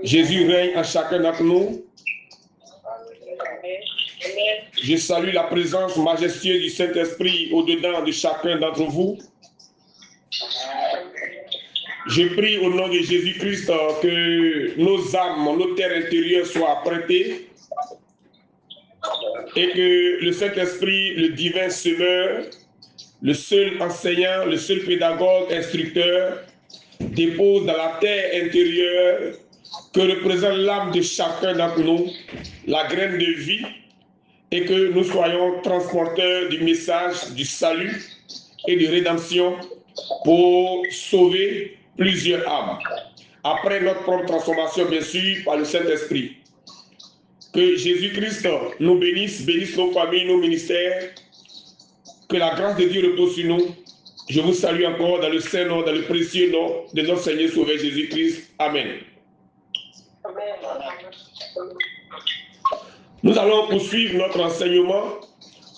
Jésus règne en chacun d'entre nous. Je salue la présence majestueuse du Saint-Esprit au-dedans de chacun d'entre vous. Je prie au nom de Jésus-Christ que nos âmes, nos terres intérieures soient apprêtées et que le Saint-Esprit, le divin semeur, le seul enseignant, le seul pédagogue, instructeur, dépose dans la terre intérieure que représente l'âme de chacun d'entre nous, la graine de vie, et que nous soyons transporteurs du message du salut et de rédemption pour sauver plusieurs âmes. Après notre propre transformation, bien sûr, par le Saint-Esprit. Que Jésus-Christ nous bénisse, bénisse nos familles, nos ministères. Que la grâce de Dieu repose sur nous. Je vous salue encore dans le saint nom, dans le précieux nom de notre Seigneur Sauveur Jésus-Christ. Amen. Nous allons poursuivre notre enseignement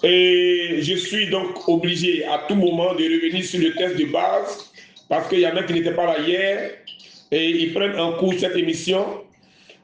et je suis donc obligé à tout moment de revenir sur le texte de base parce qu'il y en a qui n'étaient pas là hier et ils prennent en cours cette émission.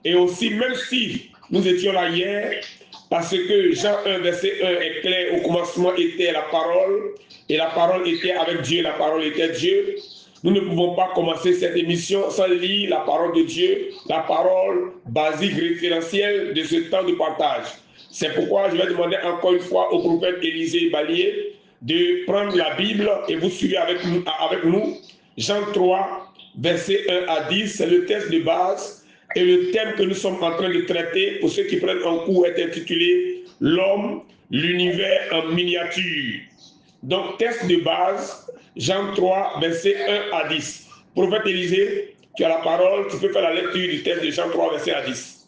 Et aussi, même si nous étions là hier, parce que Jean 1, verset 1 est clair, au commencement était la parole, et la parole était avec Dieu, la parole était Dieu. Nous ne pouvons pas commencer cette émission sans lire la parole de Dieu, la parole basique, référentielle de ce temps de partage. C'est pourquoi je vais demander encore une fois au prophète Élisée Balier de prendre la Bible et vous suivez avec nous. Jean 3, verset 1 à 10, c'est le texte de base. Et le thème que nous sommes en train de traiter, pour ceux qui prennent en cours, est intitulé « L'homme, l'univers en miniature ». Donc, texte de base, Jean 3, verset 1 à 10. Prophète Élisée, tu as la parole, tu peux faire la lecture du texte de Jean 3, verset à 10.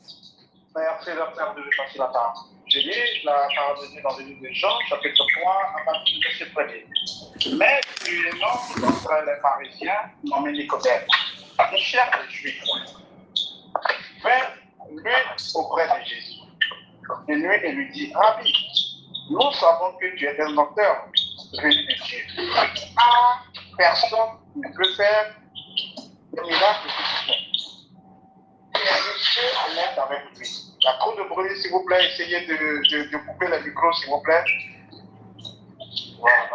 Merci docteur de passer la parole. Je lis la parole de Dieu dans le livre de Jean, chapitre 3, à partir du verset 1er. Mais une homme d'entre les pharisiens, nommé Nicodème, un chef des Juifs, vint lui auprès de Jésus de nuit et lui dit, Rabbi, nous savons que tu es un docteur venu de Dieu. Personne ne peut faire des miracles que tu fais. Et Jésus est avec lui. Il y a trop de bruit, s'il vous plaît. Essayez de couper le micro, s'il vous plaît. Voilà.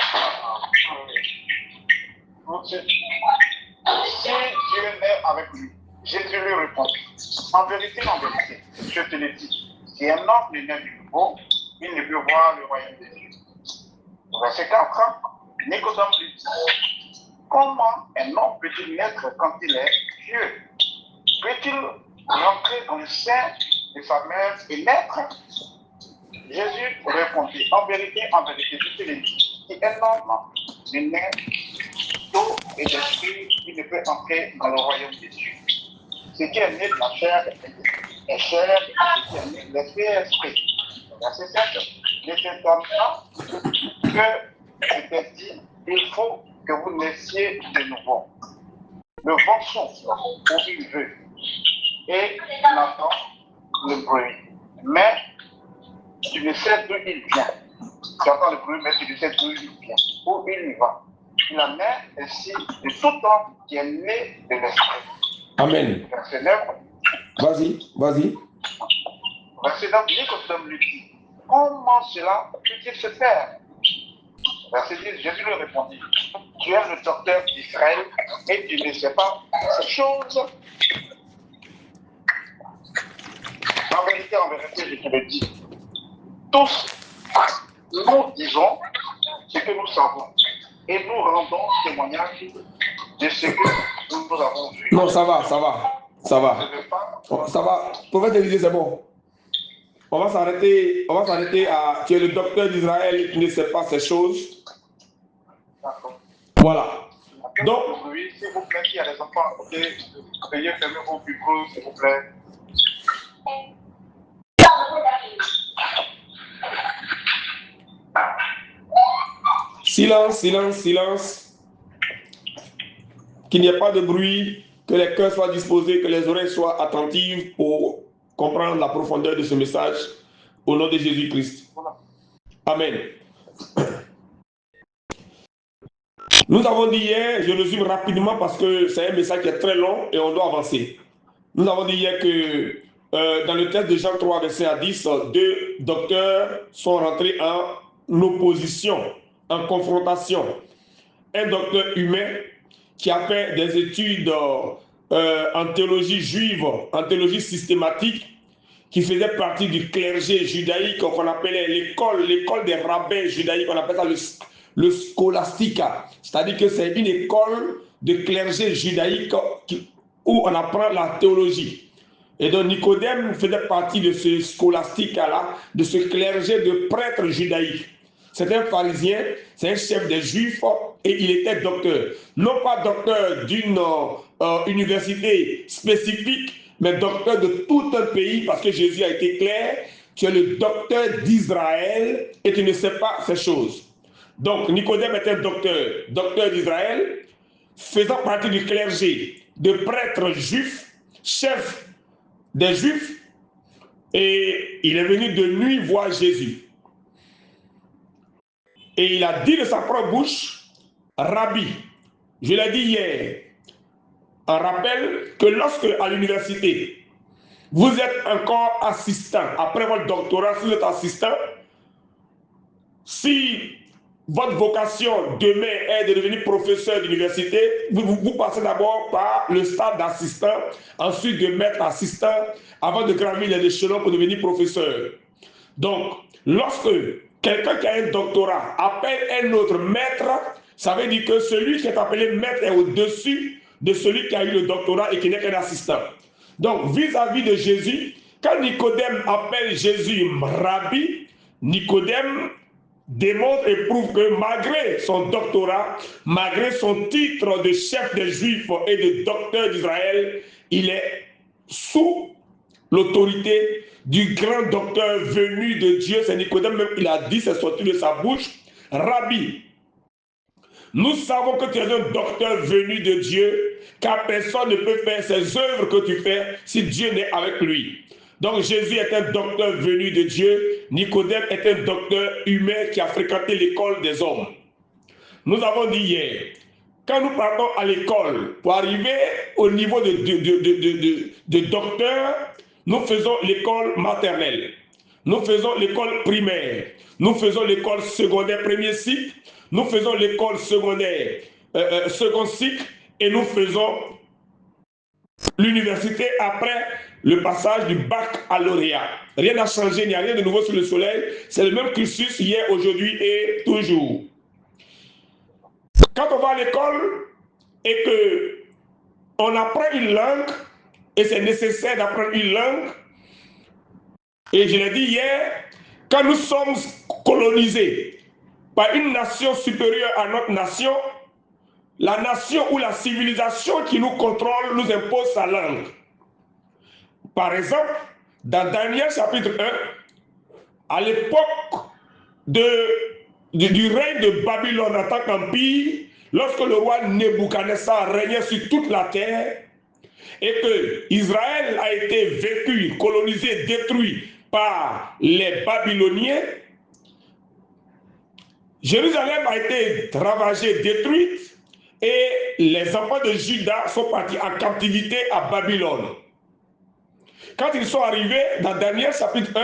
Si Dieu est avec lui, Jésus lui répondit, en vérité, je te le dis, si un homme n'est né du nouveau, il ne peut voir le royaume de Dieu. Verset 4, Nicodème lui dit, comment un homme peut-il naître quand il est vieux? Peut-il rentrer dans le sein de sa mère et naître? Jésus répondit, en vérité, je te le dis, si un homme n'est né d'eau et d'esprit, il ne peut entrer dans le royaume de Dieu. Ce qui est né de la chair est chair, et ce qui est né de l'esprit est esprit. Verset 7, ne t'étonne pas que je t'ai dit, il faut que vous naissiez de nouveau. Le vent souffle où il veut, et on entend le bruit. Mais tu ne sais d'où il vient. Tu entends le bruit, mais tu ne sais d'où il vient, où il va. Il en est ainsi de tout homme qui est né de l'esprit. Amen. Verset 9. Vas-y. Verset 9, Nicodème lui dit, comment cela peut-il se faire? Verset 10, Jésus lui répondit, tu es le docteur d'Israël et tu ne sais pas ces choses. En vérité, je te le dis, tous nous disons ce que nous savons et nous rendons témoignage de ce que nous avons vu. Non, ça va. Ça va. Prophète Élisée, c'est bon. On va s'arrêter à... Tu es le docteur d'Israël et tu ne sais pas ces choses. D'accord. Voilà. Donc... Oui, s'il vous plaît, s'il y a des enfants, veuillez fermer vos micros, s'il vous plaît. Silence. Qu'il n'y ait pas de bruit, que les cœurs soient disposés, que les oreilles soient attentives pour comprendre la profondeur de ce message au nom de Jésus-Christ. Amen. Nous avons dit hier, je résume rapidement parce que c'est un message qui est très long et on doit avancer. Nous avons dit hier que dans le texte de Jean 3, verset à 10, deux docteurs sont rentrés en opposition, en confrontation. Un docteur humain qui a fait des études en théologie juive, en théologie systématique, qui faisait partie du clergé judaïque qu'on appelait l'école des rabbins judaïques, on appelle ça le scholastica. C'est-à-dire que c'est une école de clergé judaïque où on apprend la théologie. Et donc Nicodème faisait partie de ce scholastica-là, de ce clergé de prêtres judaïques. C'est un pharisien, c'est un chef des Juifs et il était docteur. Non pas docteur d'une université spécifique, mais docteur de tout un pays, parce que Jésus a été clair, tu es le docteur d'Israël et tu ne sais pas ces choses. Donc Nicodème était docteur d'Israël, faisant partie du clergé, de prêtres juifs, chef des Juifs, et il est venu de nuit voir Jésus. Et il a dit de sa propre bouche, Rabbi, je l'ai dit hier, un rappel que lorsque à l'université, vous êtes encore assistant, après votre doctorat, si vous êtes assistant, si votre vocation demain est de devenir professeur d'université, vous passez d'abord par le stade d'assistant, ensuite de maître assistant, avant de gravir les échelons pour devenir professeur. Donc, lorsque quelqu'un qui a un doctorat appelle un autre maître, ça veut dire que celui qui est appelé maître est au-dessus de celui qui a eu le doctorat et qui n'est qu'un assistant. Donc, vis-à-vis de Jésus, quand Nicodème appelle Jésus Rabbi, Nicodème démontre et prouve que malgré son doctorat, malgré son titre de chef des Juifs et de docteur d'Israël, il est sous l'autorité du grand docteur venu de Dieu. C'est Nicodème même, il a dit, c'est sorti de sa bouche, Rabbi, nous savons que tu es un docteur venu de Dieu, car personne ne peut faire ces œuvres que tu fais si Dieu n'est avec lui. Donc Jésus est un docteur venu de Dieu, Nicodème est un docteur humain qui a fréquenté l'école des hommes. Nous avons dit hier, quand nous partons à l'école pour arriver au niveau de docteur, nous faisons l'école maternelle, nous faisons l'école primaire, nous faisons l'école secondaire premier cycle, nous faisons l'école secondaire second cycle et nous faisons l'université après le passage du baccalauréat. Rien n'a changé, il n'y a rien de nouveau sous le soleil. C'est le même cursus hier, aujourd'hui et toujours. Quand on va à l'école et que on apprend une langue, et c'est nécessaire d'apprendre une langue, et je l'ai dit hier, quand nous sommes colonisés par une nation supérieure à notre nation, la nation ou la civilisation qui nous contrôle nous impose sa langue. Par exemple, dans Daniel chapitre 1, à l'époque du règne de Babylone en tant qu'empire, lorsque le roi Nebuchadnezzar régnait sur toute la terre, et que Israël a été vécu, colonisé, détruit par les Babyloniens, Jérusalem a été ravagée, détruite, et les enfants de Juda sont partis en captivité à Babylone. Quand ils sont arrivés dans Daniel chapitre 1,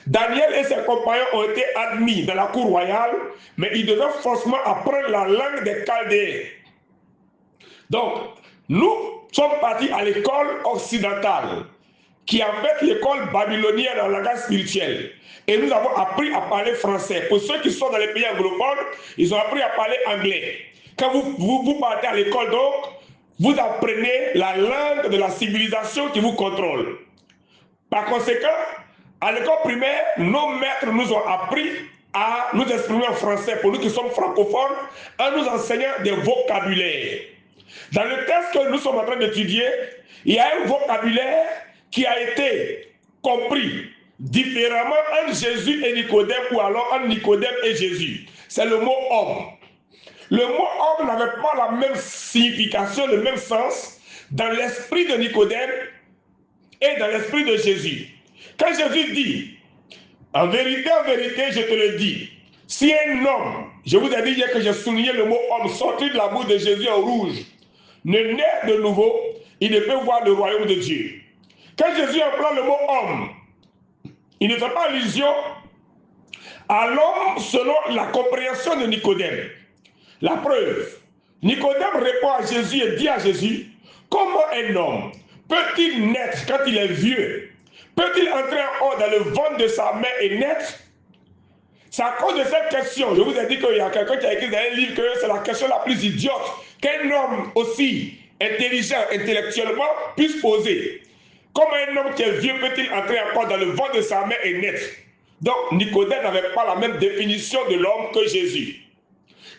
Daniel et ses compagnons ont été admis dans la cour royale, mais ils devaient forcément apprendre la langue des Chaldéens. Donc, nous sommes partis à l'école occidentale, qui est en fait l'école babylonienne en langage spirituel. Et nous avons appris à parler français. Pour ceux qui sont dans les pays anglophones, ils ont appris à parler anglais. Quand vous partez à l'école, donc, vous apprenez la langue de la civilisation qui vous contrôle. Par conséquent, à l'école primaire, nos maîtres nous ont appris à nous exprimer en français, pour nous qui sommes francophones, en nous enseignant des vocabulaires. Dans le texte que nous sommes en train d'étudier, il y a un vocabulaire qui a été compris différemment entre Jésus et Nicodème, ou alors entre Nicodème et Jésus. C'est le mot homme. Le mot homme n'avait pas la même signification, le même sens dans l'esprit de Nicodème et dans l'esprit de Jésus. Quand Jésus dit, en vérité, je te le dis, si un homme, je vous ai dit hier que j'ai souligné le mot homme, sorti de la bouche de Jésus en rouge, ne naît de nouveau, il ne peut voir le royaume de Dieu. Quand Jésus emploie le mot homme, il ne fait pas allusion à l'homme selon la compréhension de Nicodème. La preuve, Nicodème répond à Jésus et dit à Jésus, comment un homme peut-il naître quand il est vieux? Peut-il entrer en haut dans le ventre de sa mère et naître? C'est à cause de cette question, je vous ai dit qu'il y a quelqu'un qui a écrit dans un livre que c'est la question la plus idiote qu'un homme aussi intelligent intellectuellement puisse poser. Comment un homme qui est vieux peut-il entrer encore dans le ventre de sa mère et naître? Donc Nicodème n'avait pas la même définition de l'homme que Jésus.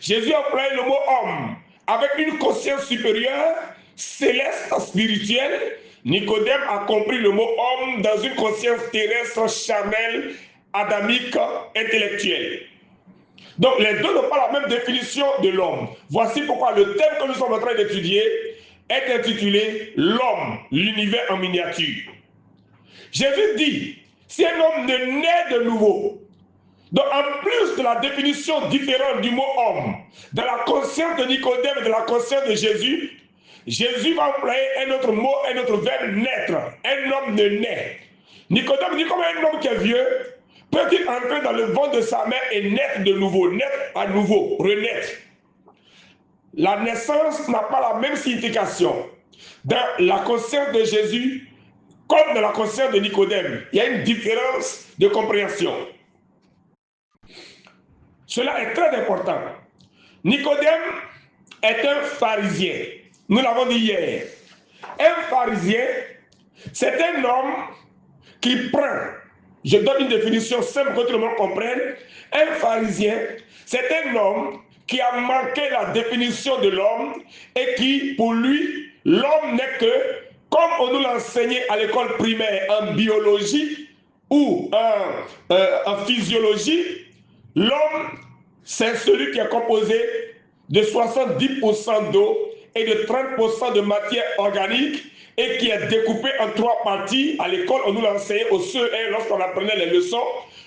Jésus a employé le mot homme avec une conscience supérieure, céleste, spirituelle. Nicodème a compris le mot homme dans une conscience terrestre, charnelle, adamique, intellectuelle. Donc les deux n'ont pas la même définition de l'homme. Voici pourquoi le thème que nous sommes en train d'étudier est intitulé l'homme, l'univers en miniature. Jésus dit, si un homme ne naît de nouveau, donc en plus de la définition différente du mot homme, de la conscience de Nicodème et de la conscience de Jésus, Jésus va employer un autre mot, un autre verbe, naître. Un homme ne naît. Nicodème dit, comme un homme qui est vieux, peut-il entrer dans le ventre de sa mère et naître de nouveau, naître à nouveau, renaître? La naissance n'a pas la même signification dans la conscience de Jésus comme dans la conscience de Nicodème. Il y a une différence de compréhension. Cela est très important. Nicodème est un pharisien. Nous l'avons dit hier. Un pharisien, c'est un homme qui prend, je donne une définition simple que tout le monde comprenne. Un pharisien, c'est un homme qui a manqué la définition de l'homme et qui, pour lui, l'homme n'est que, comme on nous l'a enseigné à l'école primaire en biologie ou en physiologie, l'homme, c'est celui qui est composé de 70% d'eau et de 30% de matière organique et qui est découpé en 3 parties. À l'école, on nous l'a enseigné au CE1 lorsqu'on apprenait les leçons.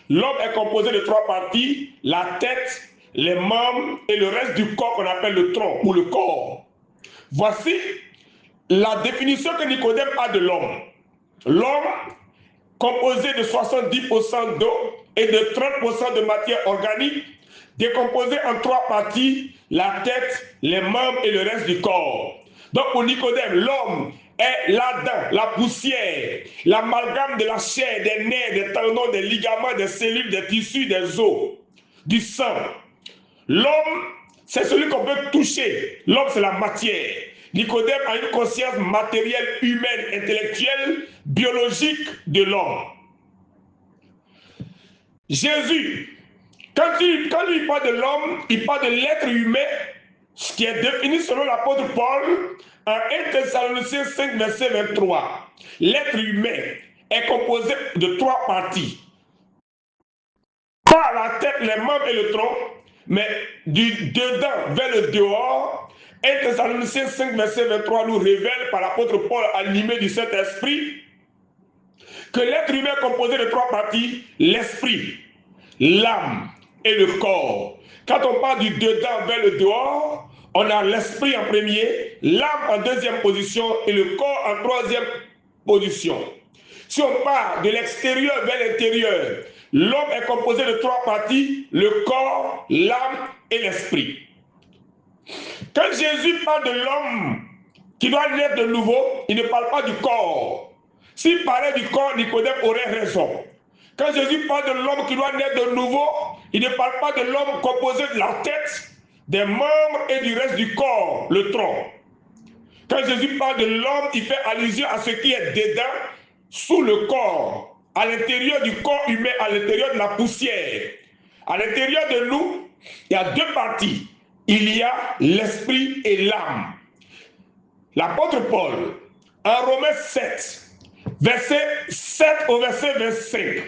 L'homme est composé de 3 parties, la tête, les membres et le reste du corps qu'on appelle le tronc ou le corps. Voici la définition que Nicodème a de l'homme. L'homme, composé de 70% d'eau et de 30% de matière organique, décomposé en 3 parties, la tête, les membres et le reste du corps. Donc pour Nicodème, l'homme est là-dedans, la poussière, l'amalgame de la chair, des nerfs, des tendons, des ligaments, des cellules, des tissus, des os, du sang. L'homme, c'est celui qu'on peut toucher. L'homme, c'est la matière. Nicodème a une conscience matérielle, humaine, intellectuelle, biologique de l'homme. Jésus, quand il parle de l'homme, il parle de l'être humain, ce qui est défini selon l'apôtre Paul en 1 Thessaloniciens 5, verset 23. L'être humain est composé de 3 parties. Pas la tête, les membres et le tronc, mais du dedans vers le dehors. 1 Thessaloniciens 5, verset 23 nous révèle par l'apôtre Paul animé du Saint-Esprit que l'être humain est composé de 3 parties, l'esprit, l'âme et le corps. Quand on parle du dedans vers le dehors, on a l'esprit en premier, l'âme en deuxième position et le corps en troisième position. Si on part de l'extérieur vers l'intérieur, l'homme est composé de 3 parties, le corps, l'âme et l'esprit. Quand Jésus parle de l'homme qui doit naître de nouveau, il ne parle pas du corps. S'il parlait du corps, Nicodème aurait raison. Quand Jésus parle de l'homme qui doit naître de nouveau, il ne parle pas de l'homme composé de la tête, des membres et du reste du corps, le tronc. Quand Jésus parle de l'homme, il fait allusion à ce qui est dedans, sous le corps, à l'intérieur du corps humain, à l'intérieur de la poussière. À l'intérieur de nous, il y a 2 parties. Il y a l'esprit et l'âme. L'apôtre Paul, en Romains 7, verset 7 au verset 25,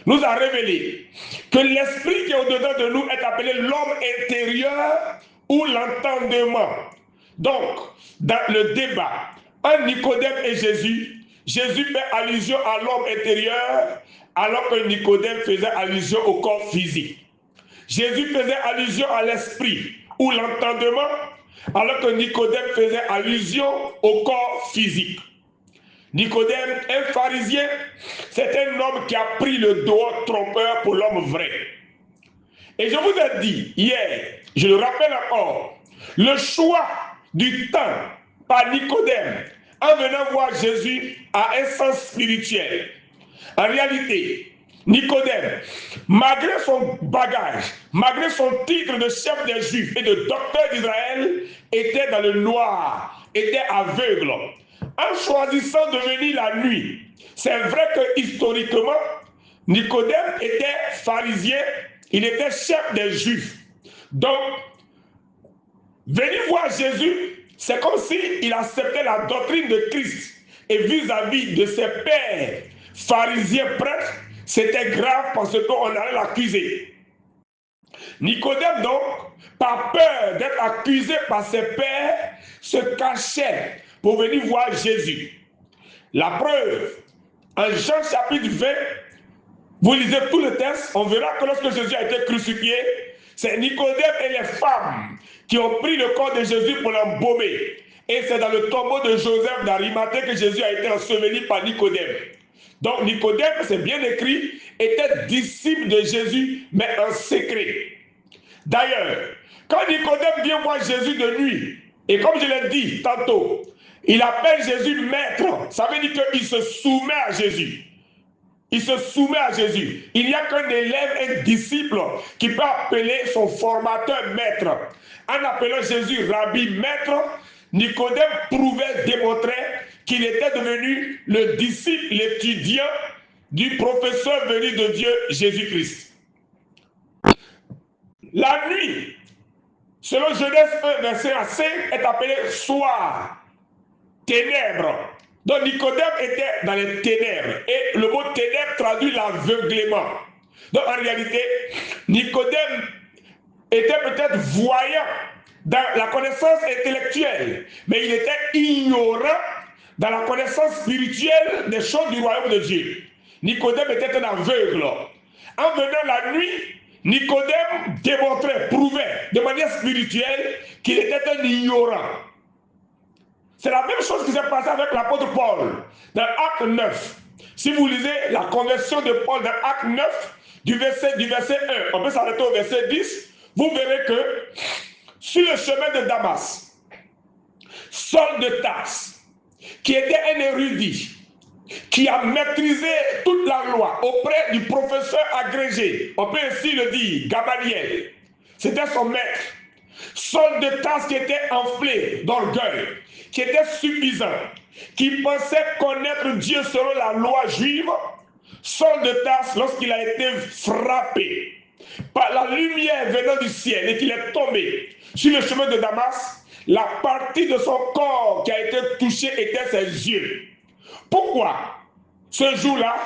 nous a révélé que l'esprit qui est au-dedans de nous est appelé l'homme intérieur ou l'entendement. Donc, dans le débat entre Nicodème et Jésus, Jésus fait allusion à l'homme intérieur alors que Nicodème faisait allusion au corps physique. Jésus faisait allusion à l'esprit ou l'entendement alors que Nicodème faisait allusion au corps physique. Nicodème, un pharisien, c'est un homme qui a pris le doigt trompeur pour l'homme vrai. Et je vous ai dit hier, je le rappelle encore, le choix du temps par Nicodème en venant voir Jésus a un sens spirituel. En réalité, Nicodème, malgré son bagage, malgré son titre de chef des Juifs et de docteur d'Israël, était dans le noir, était aveugle. En choisissant de venir la nuit, c'est vrai que historiquement, Nicodème était pharisien, il était chef des Juifs. Donc, venir voir Jésus, c'est comme s'il acceptait la doctrine de Christ. Et vis-à-vis de ses pères pharisiens prêtres, c'était grave parce qu'on allait l'accuser. Nicodème donc, par peur d'être accusé par ses pères, se cachait pour venir voir Jésus. La preuve, en Jean chapitre 20, vous lisez tout le texte, on verra que lorsque Jésus a été crucifié, c'est Nicodème et les femmes qui ont pris le corps de Jésus pour l'embaumer. Et c'est dans le tombeau de Joseph d'Arimathée que Jésus a été enseveli par Nicodème. Donc Nicodème, c'est bien écrit, était disciple de Jésus, mais en secret. D'ailleurs, quand Nicodème vient voir Jésus de nuit, et comme je l'ai dit tantôt, il appelle Jésus maître. Ça veut dire qu'il se soumet à Jésus. Il se soumet à Jésus. Il n'y a qu'un élève, un disciple qui peut appeler son formateur maître. En appelant Jésus rabbi maître, Nicodème prouvait, démontrait qu'il était devenu le disciple, l'étudiant du professeur venu de Dieu, Jésus-Christ. La nuit, selon Genèse 1, verset 5, est appelée soir, ténèbres. Donc Nicodème était dans les ténèbres. Et le mot ténèbres traduit l'aveuglement. Donc en réalité, Nicodème était peut-être voyant dans la connaissance intellectuelle, mais il était ignorant dans la connaissance spirituelle des choses du royaume de Dieu. Nicodème était un aveugle. En venant la nuit, Nicodème démontrait, prouvait de manière spirituelle qu'il était un ignorant. C'est la même chose qui s'est passée avec l'apôtre Paul dans Acte 9. Si vous lisez la conversion de Paul dans Acte 9, du verset 1, on peut s'arrêter au verset 10, vous verrez que sur le chemin de Damas, Saul de Tarse, qui était un érudit, qui a maîtrisé toute la loi auprès du professeur agrégé, on peut ainsi le dire, Gamaliel, c'était son maître. Saul de Tarse qui était enflé d'orgueil, qui était suffisant, qui pensait connaître Dieu selon la loi juive. Saul de Tarse, lorsqu'il a été frappé par la lumière venant du ciel et qu'il est tombé sur le chemin de Damas, la partie de son corps qui a été touchée était ses yeux. Pourquoi? Ce jour-là,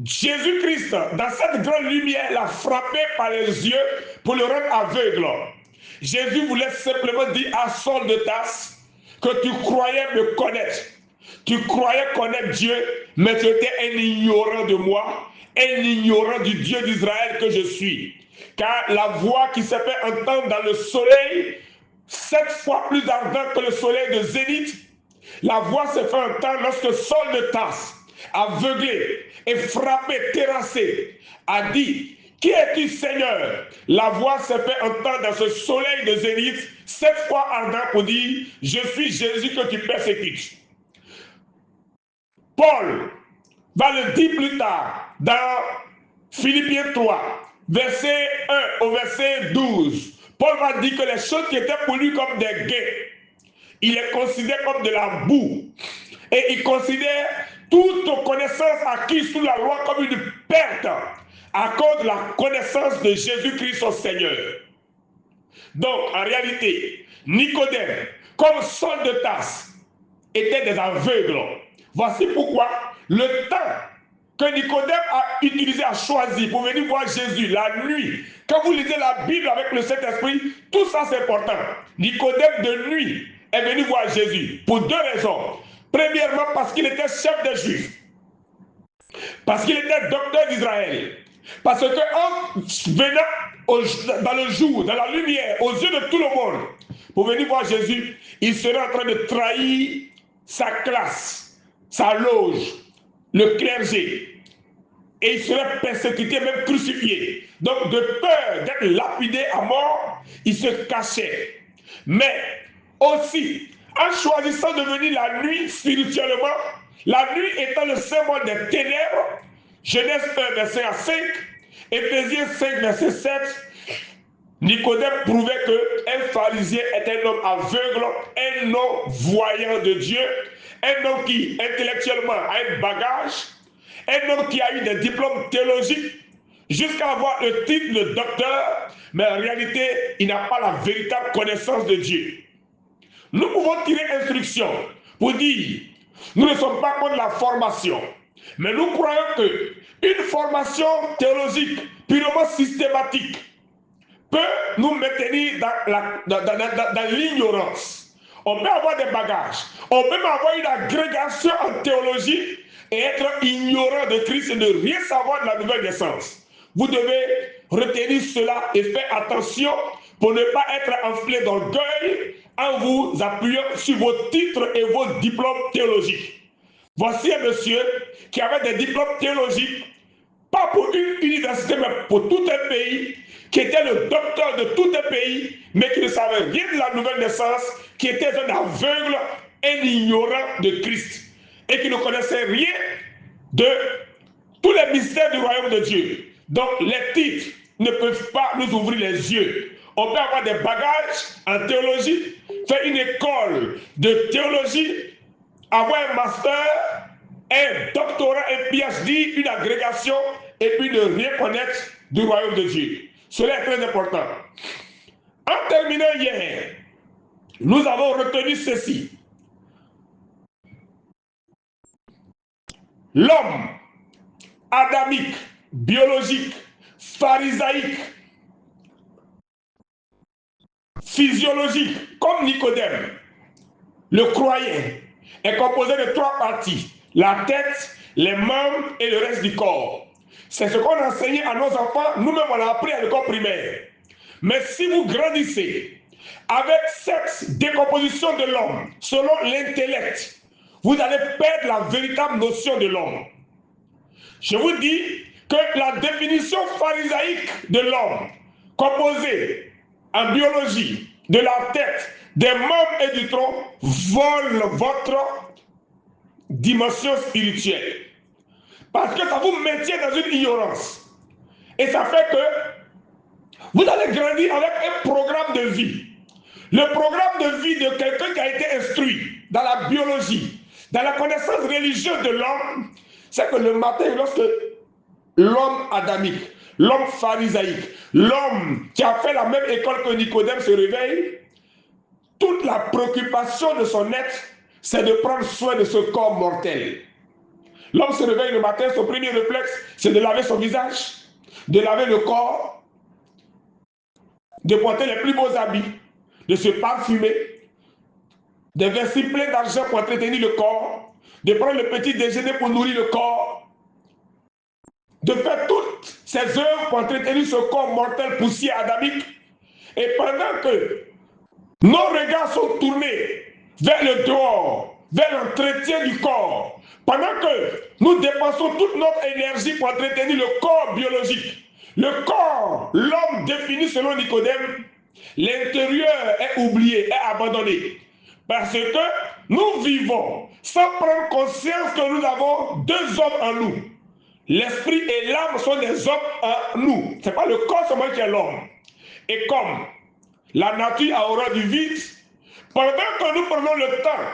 Jésus-Christ, dans cette grande lumière, l'a frappé par les yeux pour le rendre aveugle. Jésus voulait simplement dire à Saul de Tarse que tu croyais me connaître. Tu croyais connaître Dieu, mais tu étais un ignorant de moi, un ignorant du Dieu d'Israël que je suis. Car la voix qui s'est fait entendre dans le soleil, 7 fois plus ardente que le soleil de Zénith, la voix s'est fait entendre lorsque Saul de Tarse, aveuglé et frappé, terrassé, a dit: qui es-tu, Seigneur? La voix s'est fait entendre dans ce soleil de Zénith, 7 fois ardent pour dire: je suis Jésus que tu persécutes. Paul va le dire plus tard dans Philippiens 3, verset 1 au verset 12. Paul va dire que les choses qui étaient pour lui comme des gains, il les considère comme de la boue. Et il considère toute connaissance acquise sous la loi comme une perte à cause de la connaissance de Jésus-Christ son Seigneur. Donc, en réalité, Nicodème, comme Saul de Tarse, étaient des aveugles. Voici pourquoi le temps que Nicodème a utilisé, a choisi pour venir voir Jésus la nuit, quand vous lisez la Bible avec le Saint-Esprit, tout ça c'est important. Nicodème de nuit est venu voir Jésus pour 2 raisons. Premièrement, parce qu'il était chef des Juifs, parce qu'il était docteur d'Israël, parce qu'en venant dans le jour, dans la lumière, aux yeux de tout le monde, pour venir voir Jésus, il serait en train de trahir sa classe, sa loge, le clergé. Et il serait persécuté, même crucifié. Donc, de peur d'être lapidé à mort, il se cachait. Mais aussi, en choisissant de venir la nuit spirituellement, la nuit étant le symbole des ténèbres, Genèse 1, verset 5, Éphésiens 5, verset 7, Nicodème prouvait qu'un pharisien est un homme aveugle, un homme voyant de Dieu, un homme qui intellectuellement a un bagage, un homme qui a eu des diplômes théologiques, jusqu'à avoir le titre de docteur, mais en réalité, il n'a pas la véritable connaissance de Dieu. Nous pouvons tirer instruction pour dire, nous ne sommes pas contre la formation, mais nous croyons qu'une formation théologique purement systématique peut nous maintenir dans l'ignorance. On peut avoir des bagages, on peut avoir une agrégation en théologie et être ignorant de Christ et ne rien savoir de la nouvelle naissance. Vous devez retenir cela et faire attention pour ne pas être enflé d'orgueil en vous appuyant sur vos titres et vos diplômes théologiques. Voici un monsieur qui avait des diplômes théologiques, pas pour une université, mais pour tout un pays, qui était le docteur de tout un pays, mais qui ne savait rien de la nouvelle naissance, qui était un aveugle, un ignorant de Christ, et qui ne connaissait rien de tous les mystères du royaume de Dieu. Donc les titres ne peuvent pas nous ouvrir les yeux. On peut avoir des bagages en théologie, faire une école de théologie, avoir un master, un doctorat, un PhD, une agrégation, et puis ne rien connaître du royaume de Dieu. Cela est très important. En terminant hier, nous avons retenu ceci. L'homme adamique, biologique, pharisaïque, physiologique, comme Nicodème, le croyant, est composé de trois parties: la tête, les membres et le reste du corps. C'est ce qu'on enseignait à nos enfants, nous-mêmes on l'a appris à l'école primaire. Mais si vous grandissez avec cette décomposition de l'homme, selon l'intellect, vous allez perdre la véritable notion de l'homme. Je vous dis que la définition pharisaïque de l'homme, composée en biologie, de la tête, des membres et du tronc, vole votre dimension spirituelle. Parce que ça vous maintient dans une ignorance. Et ça fait que vous allez grandir avec un programme de vie. Le programme de vie de quelqu'un qui a été instruit dans la biologie, dans la connaissance religieuse de l'homme, c'est que le matin, lorsque l'homme adamique, l'homme pharisaïque, l'homme qui a fait la même école que Nicodème se réveille, toute la préoccupation de son être, c'est de prendre soin de ce corps mortel. L'homme se réveille le matin, son premier réflexe, c'est de laver son visage, de laver le corps, de porter les plus beaux habits, de se parfumer, de vestir plein d'argent pour entretenir le corps, de prendre le petit déjeuner pour nourrir le corps, de faire toutes ces œuvres pour entretenir ce corps mortel poussière adamique. Et pendant que nos regards sont tournés vers le dehors, vers l'entretien du corps, pendant que nous dépensons toute notre énergie pour entretenir le corps biologique, le corps, l'homme défini selon Nicodème, l'intérieur est oublié, est abandonné. Parce que nous vivons sans prendre conscience que nous avons deux hommes en nous. L'esprit et l'âme sont des hommes en nous. Ce n'est pas le corps seulement qui est l'homme. Et comme la nature a horreur du vide, pendant que nous prenons le temps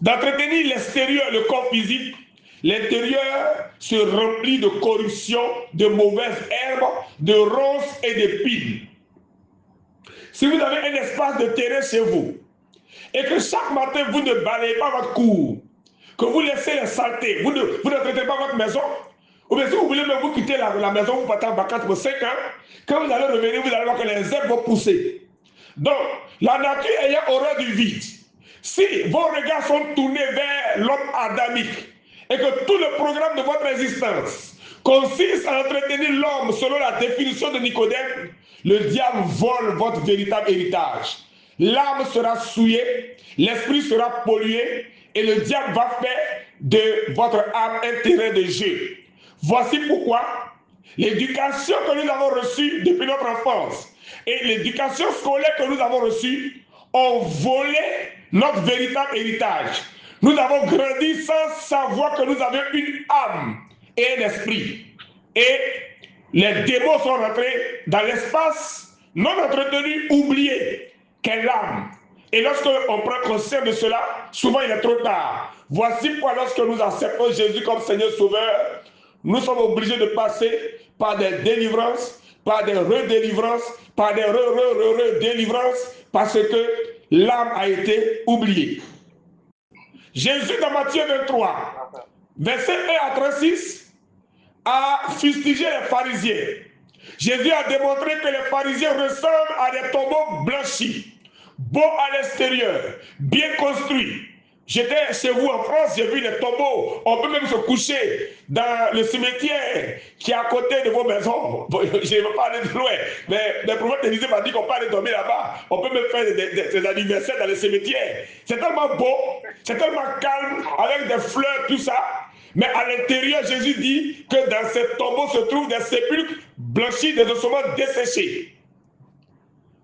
d'entretenir l'extérieur, le corps physique, l'intérieur se remplit de corruption, de mauvaises herbes, de ronces et d'épines. Si vous avez un espace de terrain chez vous, et que chaque matin vous ne balayez pas votre cour, que vous laissez les saletés, vous n'entretenez pas votre maison, ou bien si vous voulez même vous quitter la maison, vous partez en vacances pour 5 ans, quand vous allez revenir, vous allez voir que les herbes vont pousser. Donc, la nature ayant horreur du vide, si vos regards sont tournés vers l'homme adamique, et que tout le programme de votre existence consiste à entretenir l'homme selon la définition de Nicodème, le diable vole votre véritable héritage. L'âme sera souillée, l'esprit sera pollué, et le diable va faire de votre âme un terrain de jeu. Voici pourquoi l'éducation que nous avons reçue depuis notre enfance et l'éducation scolaire que nous avons reçue ont volé notre véritable héritage. Nous avons grandi sans savoir que nous avions une âme et un esprit. Et les démons sont rentrés dans l'espace non entretenu, oublié, qu'est l'âme. Et lorsque on prend conscience de cela, souvent il est trop tard. Voici pourquoi lorsque nous acceptons Jésus comme Seigneur Sauveur, nous sommes obligés de passer par des délivrances, par des redélivrances, par des redélivrances, parce que l'âme a été oubliée. Jésus dans Matthieu 23, verset 1 à 36, a fustigé les pharisiens. Jésus a démontré que les pharisiens ressemblent à des tombeaux blanchis, beaux à l'extérieur, bien construits. J'étais chez vous en France, j'ai vu les tombeaux. On peut même se coucher dans le cimetière qui est à côté de vos maisons. Je ne veux pas aller de loin, mais le prophète Élisée m'a dit qu'on peut aller dormir là-bas. On peut même faire des anniversaires dans le cimetière. C'est tellement beau, c'est tellement calme, avec des fleurs, tout ça. Mais à l'intérieur, Jésus dit que dans ces tombeaux se trouvent des sépulcres blanchis, des ossements desséchés.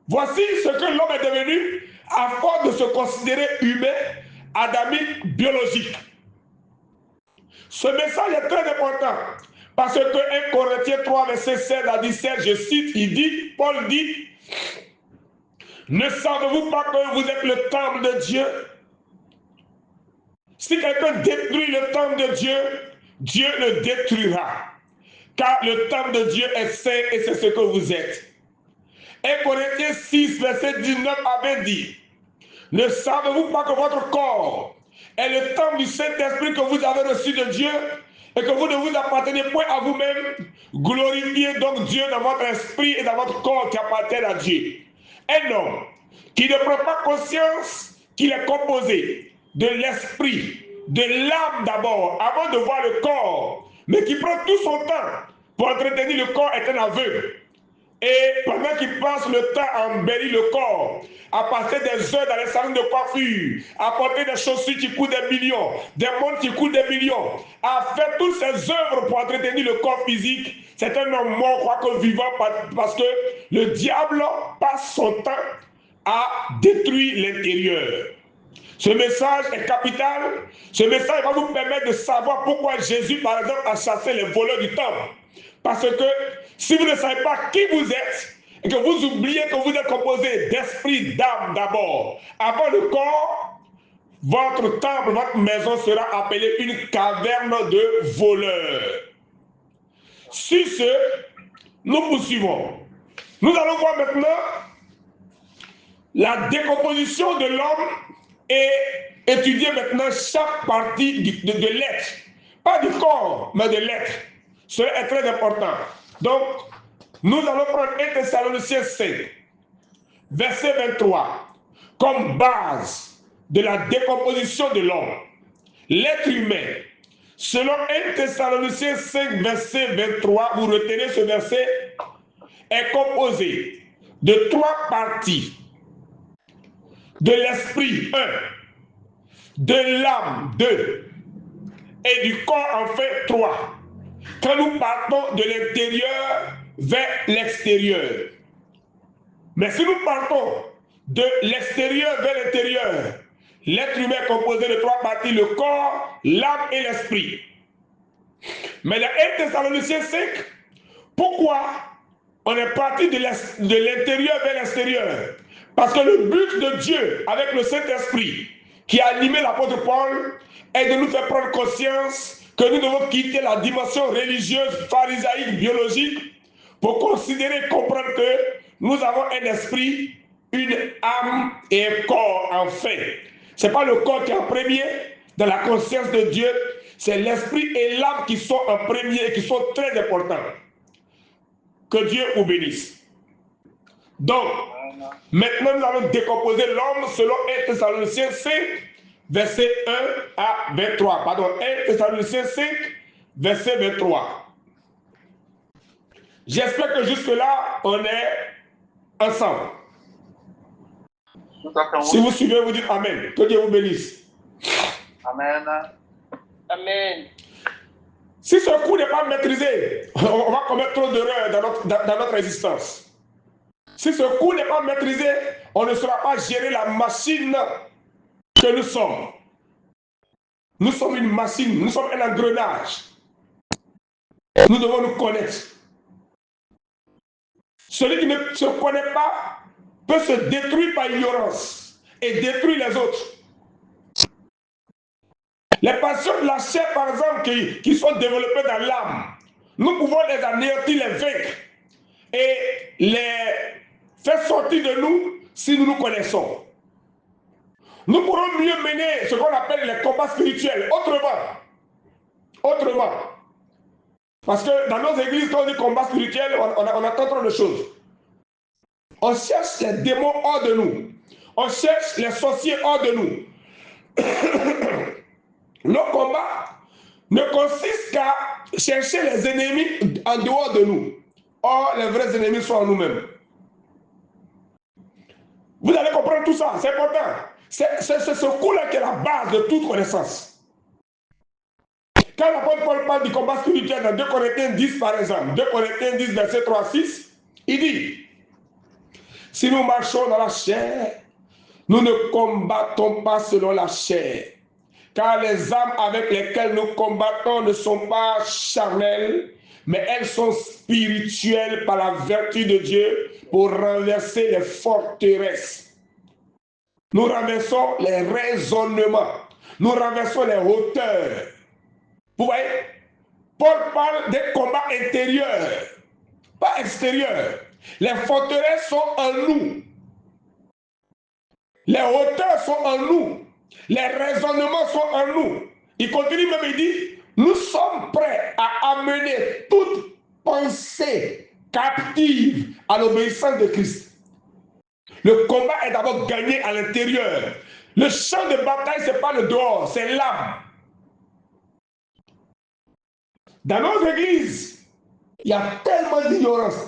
Voici ce que l'homme est devenu à force de se considérer humain, adamique, biologique. Ce message est très important parce que 1 Corinthiens 3, verset 16 à 17, je cite, Paul dit, ne savez-vous pas que vous êtes le temple de Dieu? Si quelqu'un détruit le temple de Dieu, Dieu le détruira. Car le temple de Dieu est saint et c'est ce que vous êtes. 1 Corinthiens 6, verset 19 avait dit, ne savez-vous pas que votre corps est le temple du Saint-Esprit que vous avez reçu de Dieu et que vous ne vous appartenez point à vous-même? Glorifiez donc Dieu dans votre esprit et dans votre corps qui appartiennent à Dieu. Un homme qui ne prend pas conscience qu'il est composé de l'esprit, de l'âme d'abord, avant de voir le corps, mais qui prend tout son temps pour entretenir le corps est un aveugle. Et pendant qu'il passe le temps à embellir le corps, à passer des heures dans les salons de coiffure, à porter des chaussures qui coûtent des millions, des montres qui coûtent des millions, à faire toutes ces œuvres pour entretenir le corps physique, c'est un homme mort, quoique vivant, parce que le diable passe son temps à détruire l'intérieur. Ce message est capital. Ce message va vous permettre de savoir pourquoi Jésus, par exemple, a chassé les voleurs du temple. Parce que si vous ne savez pas qui vous êtes, et que vous oubliez que vous êtes composé d'esprit, d'âme d'abord, avant le corps, votre temple, votre maison sera appelée une caverne de voleurs. Sur ce, nous poursuivons. Nous allons voir maintenant la décomposition de l'homme et étudier maintenant chaque partie de l'être. Pas du corps, mais de l'être. Cela est très important. Donc, nous allons prendre 1 Thessaloniciens 5, verset 23, comme base de la décomposition de l'homme. L'être humain, selon 1 Thessaloniciens 5, verset 23, vous retenez ce verset, est composé de 3 parties. De l'esprit, 1, de l'âme, 2, et du corps, en fait, 3. Quand nous partons de l'intérieur vers l'extérieur. Mais si nous partons de l'extérieur vers l'intérieur, l'être humain est composé de 3 parties, le corps, l'âme et l'esprit. Mais dans 1 Thessaloniciens 5, pourquoi on est parti de l'intérieur vers l'extérieur? Parce que le but de Dieu, avec le Saint-Esprit, qui a animé l'apôtre Paul, est de nous faire prendre conscience que nous devons quitter la dimension religieuse, pharisaïque, biologique, pour considérer et comprendre que nous avons un esprit, une âme et un corps en fait. Ce n'est pas le corps qui est en premier dans la conscience de Dieu, c'est l'esprit et l'âme qui sont en premier et qui sont très importants. Que Dieu vous bénisse. Donc, maintenant nous allons décomposer l'homme selon 1 Thessaloniciens 5, verset 1 à 23. Pardon, 1 Thessaloniciens 5, verset 23. J'espère que jusque-là, on est ensemble. Si vous suivez, vous dites Amen. Que Dieu vous bénisse. Amen. Amen. Si ce coup n'est pas maîtrisé, on va commettre trop d'erreurs dans notre existence. Si ce coup n'est pas maîtrisé, on ne saura pas gérer la machine que nous sommes. Nous sommes une machine, nous sommes un engrenage. Nous devons nous connaître. Celui qui ne se connaît pas peut se détruire par ignorance et détruire les autres. Les passions de la chair, par exemple, qui sont développées dans l'âme, nous pouvons les anéantir, les vaincre et les faire sortir de nous si nous nous connaissons. Nous pourrons mieux mener ce qu'on appelle les combats spirituels autrement. Parce que dans nos églises, quand on dit combat spirituel, on attend trop de choses. On cherche les démons hors de nous. On cherche les sorciers hors de nous. Nos combats ne consistent qu'à chercher les ennemis en dehors de nous. Or, les vrais ennemis sont en nous-mêmes. Vous allez comprendre tout ça, c'est important. C'est ce coup-là qui est la base de toute connaissance. Quand l'apôtre Paul parle du combat spirituel dans 2 Corinthiens 10 par exemple, 2 Corinthiens 10 verset 3 à 6, il dit, si nous marchons dans la chair, nous ne combattons pas selon la chair, car les âmes avec lesquelles nous combattons ne sont pas charnelles, mais elles sont spirituelles par la vertu de Dieu pour renverser les forteresses. Nous renversons les raisonnements, nous renversons les hauteurs. Vous voyez, Paul parle des combats intérieurs, pas extérieurs. Les forteresses sont en nous. Les hauteurs sont en nous. Les raisonnements sont en nous. Il continue même, il dit, nous sommes prêts à amener toute pensée captive à l'obéissance de Christ. Le combat est d'abord gagné à l'intérieur. Le champ de bataille, ce n'est pas le dehors, c'est l'âme. Dans nos églises, il y a tellement d'ignorance,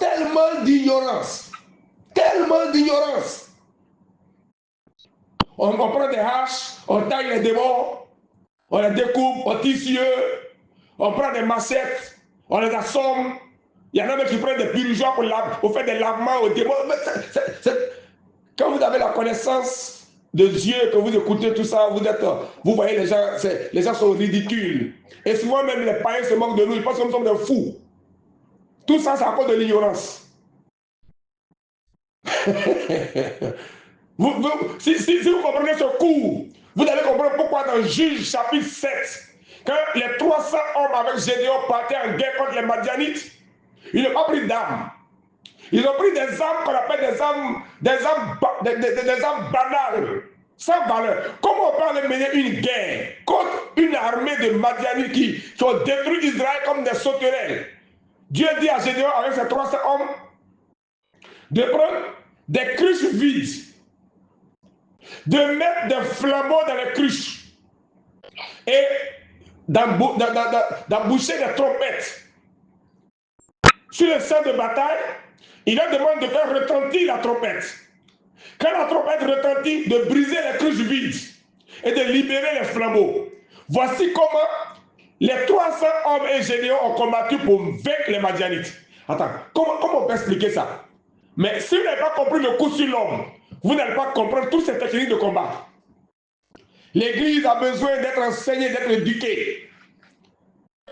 On prend des haches, on taille les démons, on les découpe, on tisse eux, on prend des machettes, on les assomme. Il y en a même qui prennent des purgeoires pour faire des lavements aux démons. Quand vous avez la connaissance de Dieu, que vous écoutez tout ça, vous voyez les gens sont ridicules. Et souvent même les païens se moquent de nous, ils pensent que nous sommes des fous. Tout ça, c'est à cause de l'ignorance. Si vous comprenez ce cours, vous allez comprendre pourquoi dans Juge chapitre 7, quand les 300 hommes avec Gédéon partaient en guerre contre les Madianites, ils n'ont pas pris d'armes. Ils ont pris des armes qu'on appelle des armes banales, sans valeur. Comment on peut aller mener une guerre contre une armée de Madianites qui ont détruit Israël comme des sauterelles? Dieu dit à Gédéon avec ses 300 hommes de prendre des cruches vides, de mettre des flambeaux dans les cruches et d'emboucher des trompettes. Sur le champ de bataille, il leur demande de faire retentir la trompette. Quand la trompette retentit, de briser les cruches vides et de libérer les flambeaux. Voici comment les 300 hommes et Gédéon ont combattu pour vaincre les Madianites. Attends, comment on peut expliquer ça? Mais si vous n'avez pas compris le coup sur l'homme, vous n'allez pas comprendre toutes ces techniques de combat. L'église a besoin d'être enseignée, d'être éduquée.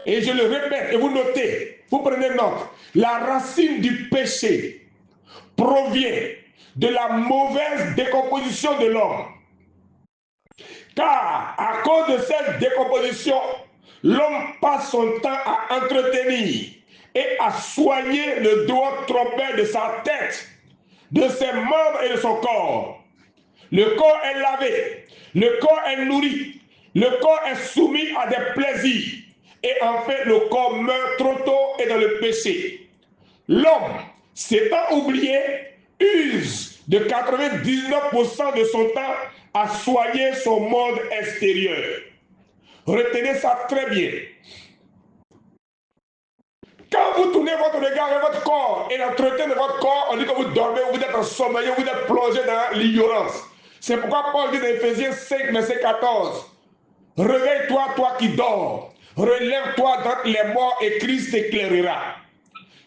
Et je le répète, et vous notez, vous prenez note, la racine du péché provient de la mauvaise décomposition de l'homme. Car à cause de cette décomposition, l'homme passe son temps à entretenir et à soigner le doigt trompeur de sa tête, de ses membres et de son corps. Le corps est lavé, le corps est nourri, le corps est soumis à des plaisirs. Et en fait, le corps meurt trop tôt et dans le péché. L'homme, s'étant oublié, use de 99% de son temps à soigner son monde extérieur. Retenez ça très bien. Quand vous tournez votre regard vers votre corps et l'entretien de votre corps, on dit que vous dormez, vous êtes en sommeil, vous êtes plongé dans l'ignorance. C'est pourquoi Paul dit dans Ephésiens 5, verset 14, réveille-toi, toi qui dors. Relève-toi d'entre les morts et Christ t'éclairera.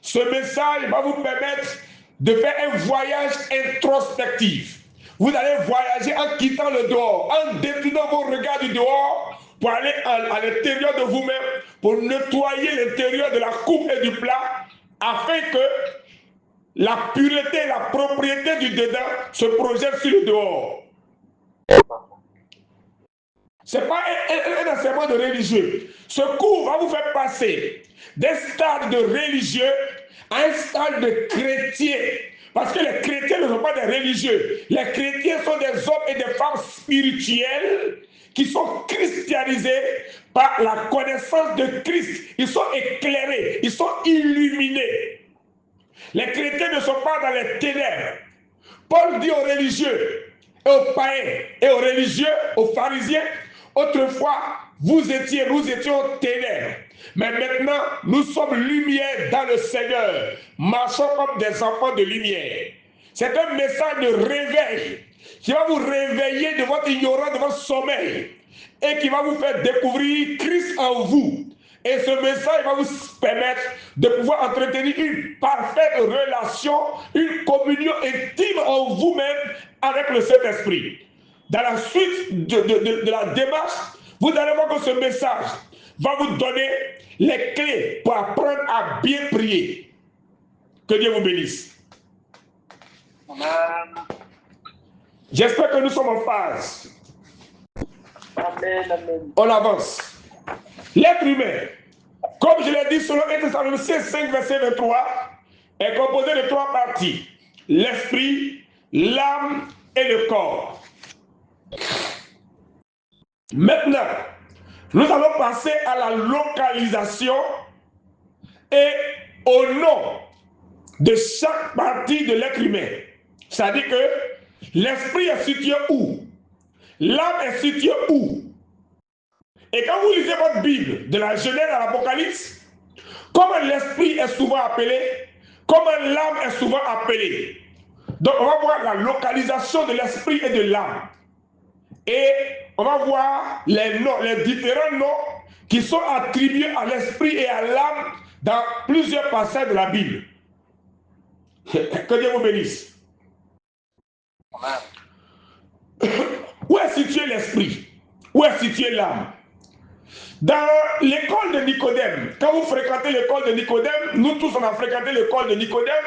Ce message va vous permettre de faire un voyage introspectif. Vous allez voyager en quittant le dehors, en détournant vos regards du dehors pour aller à l'intérieur de vous-même, pour nettoyer l'intérieur de la coupe et du plat, afin que la pureté et la propriété du dedans se projettent sur le dehors. Ce n'est pas un enseignement de religieux. Ce cours va vous faire passer d'un stade de religieux à un stade de chrétien. Parce que les chrétiens ne sont pas des religieux. Les chrétiens sont des hommes et des femmes spirituels qui sont christianisés par la connaissance de Christ. Ils sont éclairés, ils sont illuminés. Les chrétiens ne sont pas dans les ténèbres. Paul dit aux religieux, et aux païens, et aux religieux, aux pharisiens, autrefois, nous étions ténèbres. Mais maintenant, nous sommes lumière dans le Seigneur. Marchons comme des enfants de lumière. C'est un message de réveil qui va vous réveiller de votre ignorance, de votre sommeil, et qui va vous faire découvrir Christ en vous. Et ce message va vous permettre de pouvoir entretenir une parfaite relation, une communion intime en vous-même avec le Saint-Esprit. Dans la suite de la démarche, vous allez voir que ce message va vous donner les clés pour apprendre à bien prier. Que Dieu vous bénisse. Amen. J'espère que nous sommes en phase. Amen, amen. On avance. L'être humain, comme je l'ai dit selon 1 Thessaloniciens 5, verset 23, est composé de 3 parties. L'esprit, l'âme et le corps. Maintenant, nous allons passer à la localisation et au nom de chaque partie de l'être humain. C'est-à-dire que l'esprit est situé où? L'âme est située où? Et quand vous lisez votre Bible, de la Genèse à l'Apocalypse, comment l'esprit est souvent appelé, comment l'âme est souvent appelée. Donc on va voir la localisation de l'esprit et de l'âme. Et on va voir les noms, les différents noms qui sont attribués à l'esprit et à l'âme dans plusieurs passages de la Bible. Que Dieu vous bénisse. Où est situé l'esprit? Où est situé l'âme? Dans l'école de Nicodème, quand vous fréquentez l'école de Nicodème, nous tous on a fréquenté l'école de Nicodème.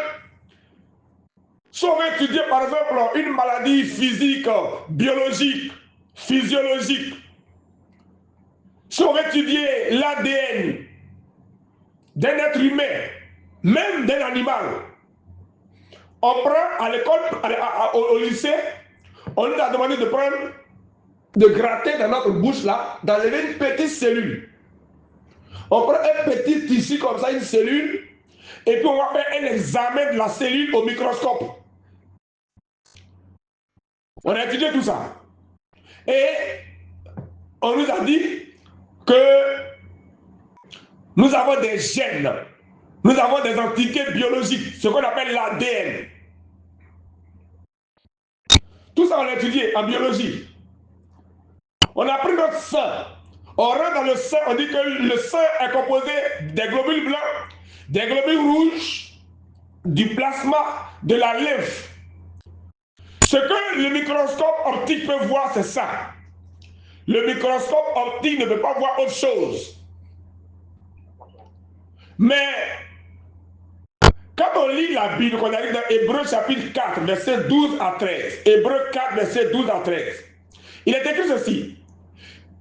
Si on veut étudier par exemple une maladie physique, biologique, physiologique, si on veut étudier l'ADN d'un être humain, même d'un animal, on prend à l'école, au lycée, on nous a demandé de prendre, de gratter dans notre bouche là, d'enlever une petite cellule. On prend un petit tissu comme ça, une cellule, et puis on va faire un examen de la cellule au microscope. On a étudié tout ça. Et on nous a dit que nous avons des gènes, nous avons des entités biologiques, ce qu'on appelle l'ADN. Tout ça on a étudié en biologie. On a pris notre sang. On rentre dans le sang, on dit que le sang est composé des globules blancs, des globules rouges, du plasma, de la lymphe. Ce que le microscope optique peut voir, c'est ça. Le microscope optique ne peut pas voir autre chose. Mais quand on lit la Bible, on arrive dans Hébreux chapitre 4, verset 12 à 13. Hébreux 4, verset 12 à 13. Il est écrit ceci.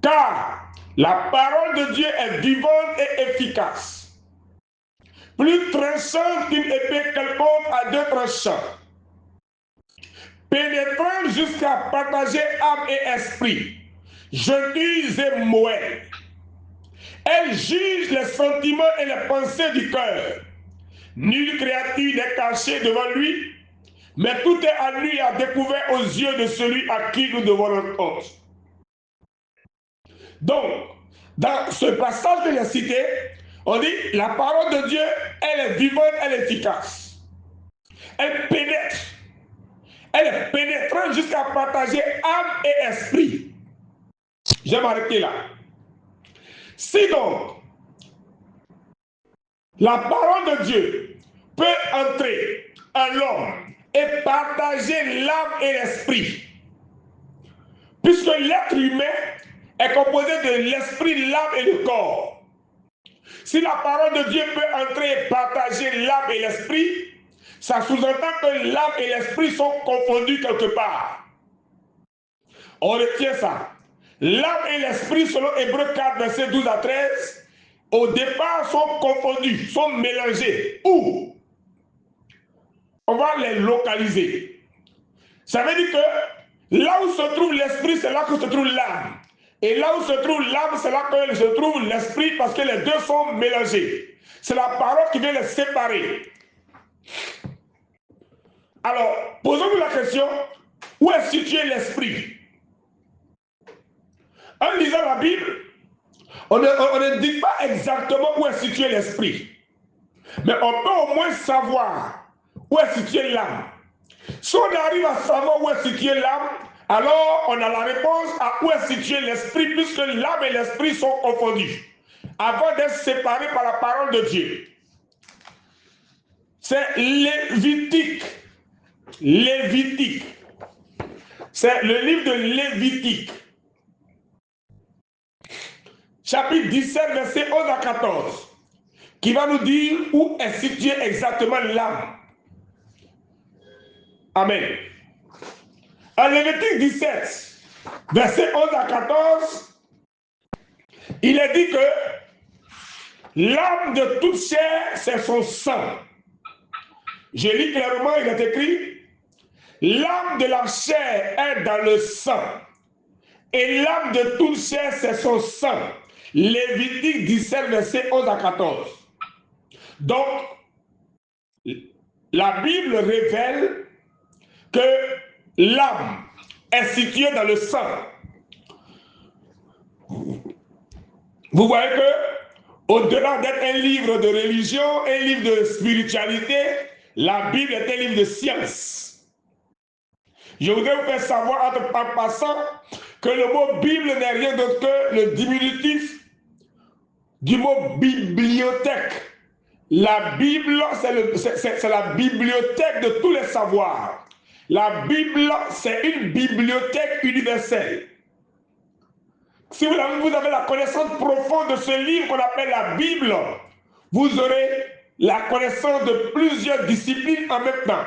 Car la parole de Dieu est vivante et efficace, plus tranchante qu'une épée quelconque à 2 tranchants, pénétrant jusqu'à partager âme et esprit, genouilles et moelle. Elle juge les sentiments et les pensées du cœur. Nulle créature n'est cachée devant lui, mais tout est à lui à découvert aux yeux de celui à qui nous devons rendre compte. Donc, dans ce passage que j'ai cité, on dit la parole de Dieu, elle est vivante, elle est efficace. Elle pénètre. Elle est pénétrante jusqu'à partager âme et esprit. Je vais m'arrêter là. Si donc la parole de Dieu peut entrer en l'homme et partager l'âme et l'esprit, puisque l'être humain est composé de l'esprit, l'âme et le corps. Si la parole de Dieu peut entrer et partager l'âme et l'esprit, ça sous-entend que l'âme et l'esprit sont confondus quelque part. On retient ça. L'âme et l'esprit, selon Hébreux 4, versets 12 à 13, au départ sont confondus, sont mélangés. Où? On va les localiser. Ça veut dire que là où se trouve l'esprit, c'est là que se trouve l'âme. Et là où se trouve l'âme, c'est là que se trouve l'esprit, parce que les deux sont mélangés. C'est la parole qui vient les séparer. Alors, posons-nous la question, où est situé l'esprit? En lisant la Bible, on ne dit pas exactement où est situé l'esprit. Mais on peut au moins savoir où est située l'âme. Si on arrive à savoir où est située l'âme, alors on a la réponse à où est situé l'esprit, puisque l'âme et l'esprit sont confondus, avant d'être séparés par la parole de Dieu. C'est Lévitique. Lévitique. C'est le livre de Lévitique. Chapitre 17, verset 11 à 14. Qui va nous dire où est située exactement l'âme. Amen. En Lévitique 17, verset 11 à 14, il est dit que l'âme de toute chair, c'est son sang. Je lis clairement, il est écrit, l'âme de la chair est dans le sang, et l'âme de toute chair, c'est son sang. Lévitique 17, verset 11 à 14. Donc, la Bible révèle que l'âme est située dans le sang. Vous voyez que, au-delà d'être un livre de religion, un livre de spiritualité, la Bible est un livre de science. Je voudrais vous faire savoir en passant que le mot Bible n'est rien d'autre que le diminutif du mot bibliothèque. La Bible, c'est la bibliothèque de tous les savoirs. La Bible, c'est une bibliothèque universelle. Si vous avez la connaissance profonde de ce livre qu'on appelle la Bible, vous aurez la connaissance de plusieurs disciplines en même temps.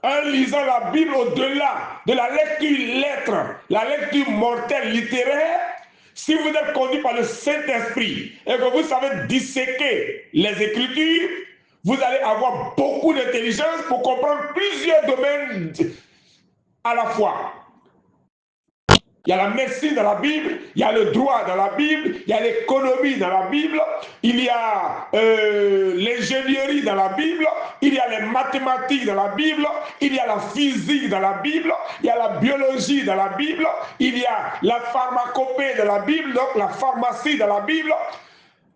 En lisant la Bible au-delà de la lecture lettre, la lecture mortelle littéraire, si vous êtes conduit par le Saint-Esprit et que vous savez disséquer les Écritures, vous allez avoir beaucoup d'intelligence pour comprendre plusieurs domaines à la fois. Il y a la médecine dans la Bible, il y a le droit dans la Bible, il y a l'économie dans la Bible, il y a l'ingénierie dans la Bible, il y a les mathématiques dans la Bible, il y a la physique dans la Bible, il y a la biologie dans la Bible, il y a la pharmacopée dans la Bible, donc la pharmacie dans la Bible.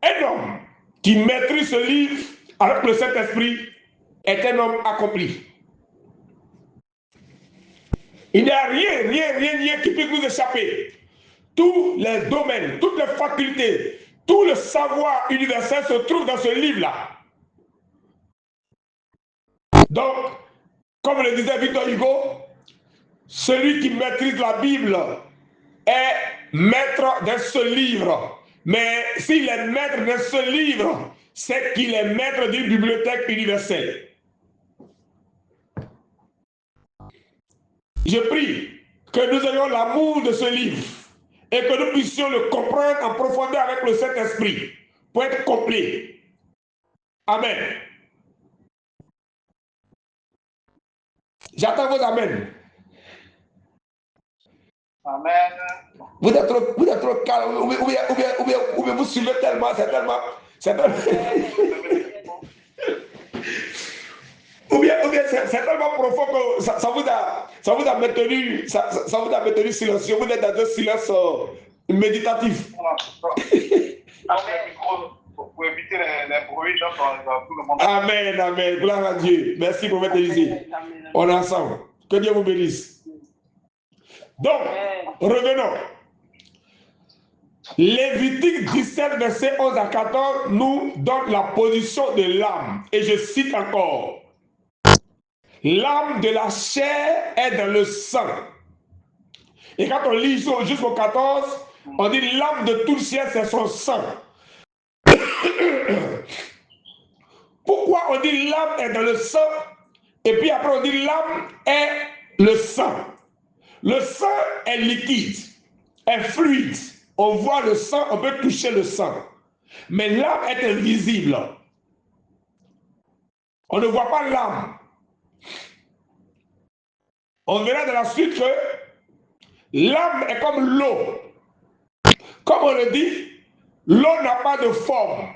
Un homme qui maîtrise ce livre avec le Saint-Esprit est un homme accompli. Il n'y a rien qui peut vous échapper. Tous les domaines, toutes les facultés, tout le savoir universel se trouve dans ce livre-là. Donc, comme le disait Victor Hugo, celui qui maîtrise la Bible est maître de ce livre. Mais s'il est maître de ce livre, c'est qu'il est maître d'une bibliothèque universelle. Je prie que nous ayons l'amour de ce livre et que nous puissions le comprendre en profondeur avec le Saint-Esprit pour être complet. Amen. J'attends vos amen. Amen. Vous êtes trop calme, ou bien vous suivez tellement, c'est tellement ou bien c'est tellement profond que ça vous a maintenu silencieux. Vous êtes dans un silence méditatif. Pour éviter les bruits dans tout le monde. Amen, amen. Gloire à Dieu. Merci, prophète Élisée. On est ensemble. Que Dieu vous bénisse. Donc, revenons. Lévitique 17, verset 11 à 14, nous donne la position de l'âme. Et je cite encore. L'âme de la chair est dans le sang. Et quand on lit jusqu'au 14, on dit l'âme de tout le ciel, c'est son sang. Pourquoi on dit l'âme est dans le sang? Et puis après on dit l'âme est le sang. Le sang est liquide, est fluide. On voit le sang, on peut toucher le sang. Mais l'âme est invisible. On ne voit pas l'âme. On verra dans la suite que l'âme est comme l'eau. Comme on le dit, l'eau n'a pas de forme.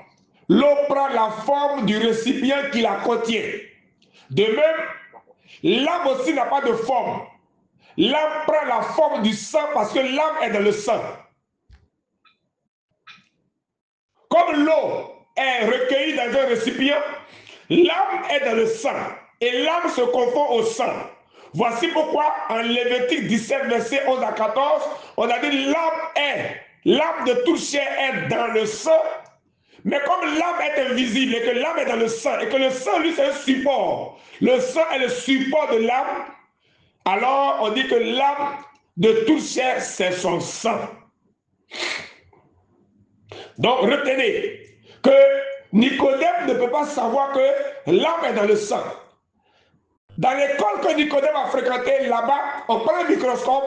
L'eau prend la forme du récipient qui la contient. De même, l'âme aussi n'a pas de forme. L'âme prend la forme du sang parce que l'âme est dans le sang. Comme l'eau est recueillie dans un récipient, l'âme est dans le sang et l'âme se confond au sang. Voici pourquoi en Lévitique 17, verset 11 à 14, on a dit l'âme de toute chair est dans le sang, mais comme l'âme est invisible et que l'âme est dans le sang et que le sang, lui, c'est un support, le sang est le support de l'âme, alors on dit que l'âme de toute chair, c'est son sang. Donc retenez que Nicodème ne peut pas savoir que l'âme est dans le sang. Dans l'école que Nicodème a fréquentée, là-bas, on prend un microscope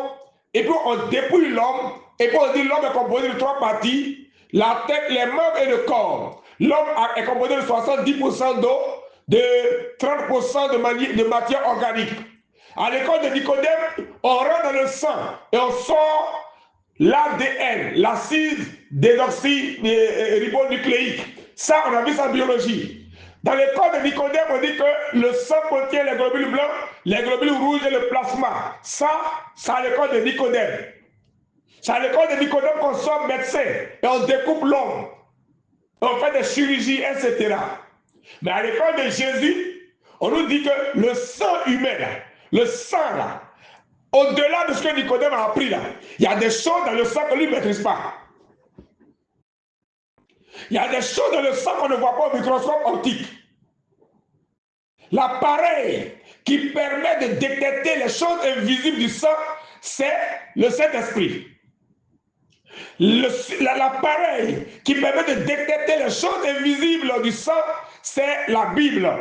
et puis on dépouille l'homme et puis on dit l'homme est composé de 3 parties, la tête, les membres et le corps. L'homme est composé de 70% d'eau, de 30% de matière organique. À l'école de Nicodème, on rentre dans le sang et on sort l'ADN, l'acide désoxyribonucléique. Ça, on a vu ça en biologie. Dans l'école de Nicodème, on dit que le sang contient les globules blancs, les globules rouges et le plasma. Ça, c'est à l'école de Nicodème. C'est à l'école de Nicodème qu'on sort médecin et on découpe l'homme. On fait des chirurgies, etc. Mais à l'école de Jésus, on nous dit que le sang humain, là, le sang là, au-delà de ce que Nicodème a appris là, il y a des choses dans le sang que lui ne maîtrise pas. Il y a des choses dans le sang qu'on ne voit pas au microscope optique. L'appareil qui permet de détecter les choses invisibles du sang, c'est le Saint-Esprit. L'appareil qui permet de détecter les choses invisibles du sang, c'est la Bible.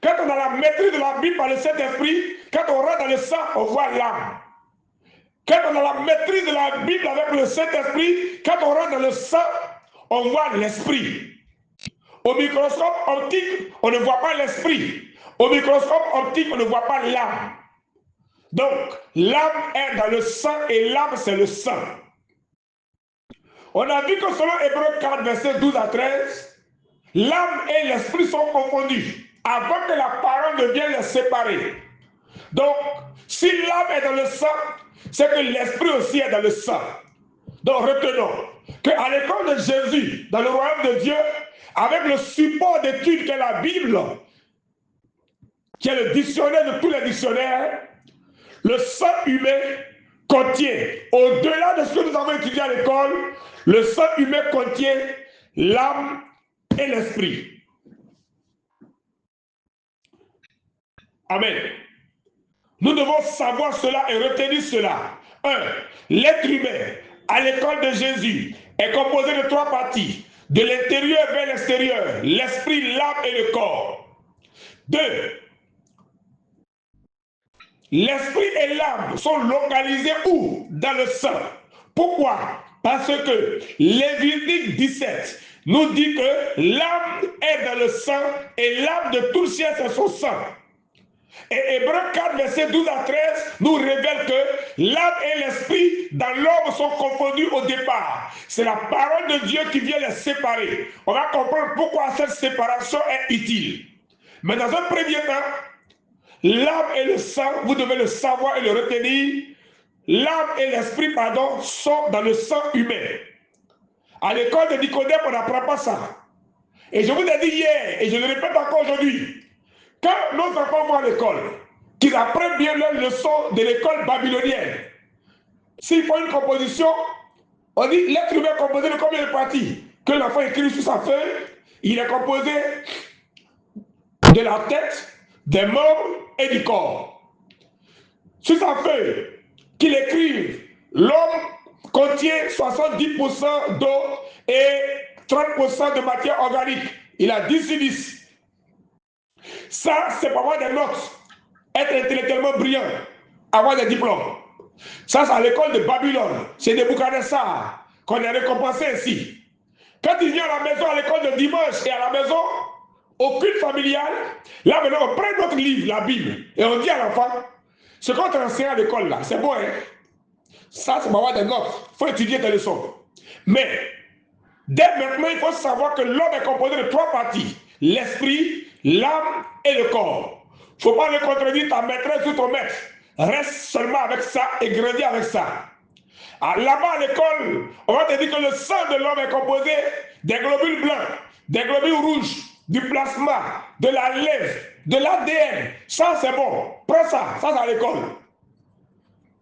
Quand on a la maîtrise de la Bible par le Saint-Esprit, quand on rentre dans le sang, on voit l'âme. Quand on a la maîtrise de la Bible avec le Saint-Esprit, quand on rentre dans le sang, on voit l'esprit. Au microscope optique, on ne voit pas l'esprit. Au microscope optique, on ne voit pas l'âme. Donc, l'âme est dans le sang et l'âme, c'est le sang. On a vu que selon Hébreux 4, verset 12 à 13, l'âme et l'esprit sont confondus avant que la parole ne vienne les séparer. Donc, si l'âme est dans le sang, c'est que l'esprit aussi est dans le sang. Donc, retenons qu'à l'école de Jésus, dans le royaume de Dieu, avec le support d'étude qu'est la Bible, qui est le dictionnaire de tous les dictionnaires, le sang humain contient, au-delà de ce que nous avons étudié à l'école, le sang humain contient l'âme et l'esprit. Amen. Nous devons savoir cela et retenir cela. 1. L'être humain, à l'école de Jésus, est composé de 3 parties. De l'intérieur vers l'extérieur, l'esprit, l'âme et le corps. 2. L'esprit et l'âme sont localisés où? Dans le sang. Pourquoi? Parce que Lévitique 17 nous dit que l'âme est dans le sang et l'âme de tout le ciel, c'est son sang. Et Hébreux 4, verset 12 à 13 nous révèle que l'âme et l'esprit dans l'homme sont confondus au départ. C'est la parole de Dieu qui vient les séparer. On va comprendre pourquoi cette séparation est utile. Mais dans un premier temps, l'âme et le sang, vous devez le savoir et le retenir. L'âme et l'esprit, pardon, sont dans le sang humain. À l'école de Nicodème, on n'apprend pas ça. Et je vous ai dit hier, et je le répète encore aujourd'hui, quand nos enfants vont à l'école, qu'ils apprennent bien leurs leçons de l'école babylonienne, S'il faut une composition, on dit l'être humain est composé de combien de parties? Que l'enfant écrit sur sa feuille, il est composé de la tête, des membres et du corps. Sur sa feuille, qu'il écrive, l'homme contient 70% d'eau et 30% de matière organique. Il a 10 sur 10. Ça, c'est pour avoir des notes, être intellectuellement brillant, avoir des diplômes. Ça, c'est à l'école de Babylone. C'est des Nebuchadnezzar qu'on est récompensé ici. Quand il vient à la maison, à l'école de dimanche et à la maison, au culte familial, là maintenant, on prend notre livre, la Bible, et on dit à l'enfant, ce qu'on t'enseigne à l'école là, c'est bon, hein? Ça, c'est pour avoir des notes. Il faut étudier tes leçons. Mais, dès maintenant, il faut savoir que l'homme est composé de 3 parties. L'esprit, l'âme et le corps. Il ne faut pas le contredire ta maîtresse ou ton maître. Reste seulement avec ça et grandis avec ça. Là-bas à l'école, on va te dire que le sang de l'homme est composé des globules blancs, des globules rouges, du plasma, de la lèvre, de l'ADN. Ça, c'est bon. Prends ça. Ça, c'est à l'école.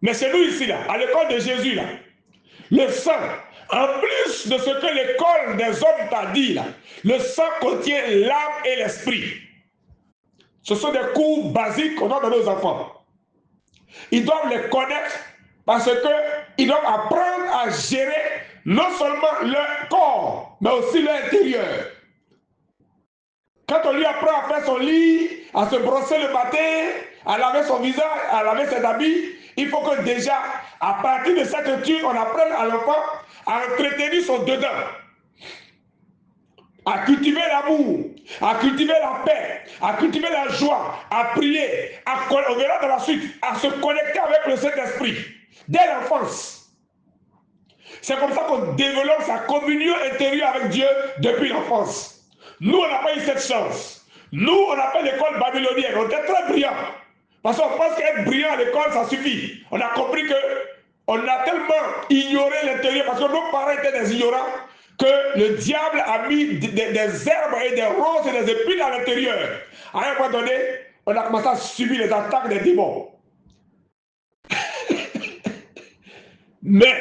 Mais c'est nous ici, là, à l'école de Jésus, là. Le sang, en plus de ce que l'école des hommes t'a dit, là, le sang contient l'âme et l'esprit. Ce sont des cours basiques qu'on donne à nos enfants. Ils doivent les connaître parce qu'ils doivent apprendre à gérer non seulement leur corps, mais aussi leur intérieur. Quand on lui apprend à faire son lit, à se brosser le matin, à laver son visage, à laver ses habits, il faut que déjà, à partir de cette étude, on apprenne à l'enfant à entretenir son dedans, à cultiver l'amour, à cultiver la paix, à cultiver la joie, à prier, on verra dans la suite, à se connecter avec le Saint-Esprit, dès l'enfance. C'est comme ça qu'on développe sa communion intérieure avec Dieu depuis l'enfance. Nous, on n'a pas eu cette chance. Nous, on n'a pas l'école babylonienne, on était très brillants. Parce qu'on pense qu'être brillant à l'école, ça suffit. On a compris qu'on a tellement ignoré l'intérieur, parce que nos parents étaient des ignorants, que le diable a mis des herbes et des roses et des épines à l'intérieur. À un moment donné, on a commencé à subir les attaques des démons. Mais,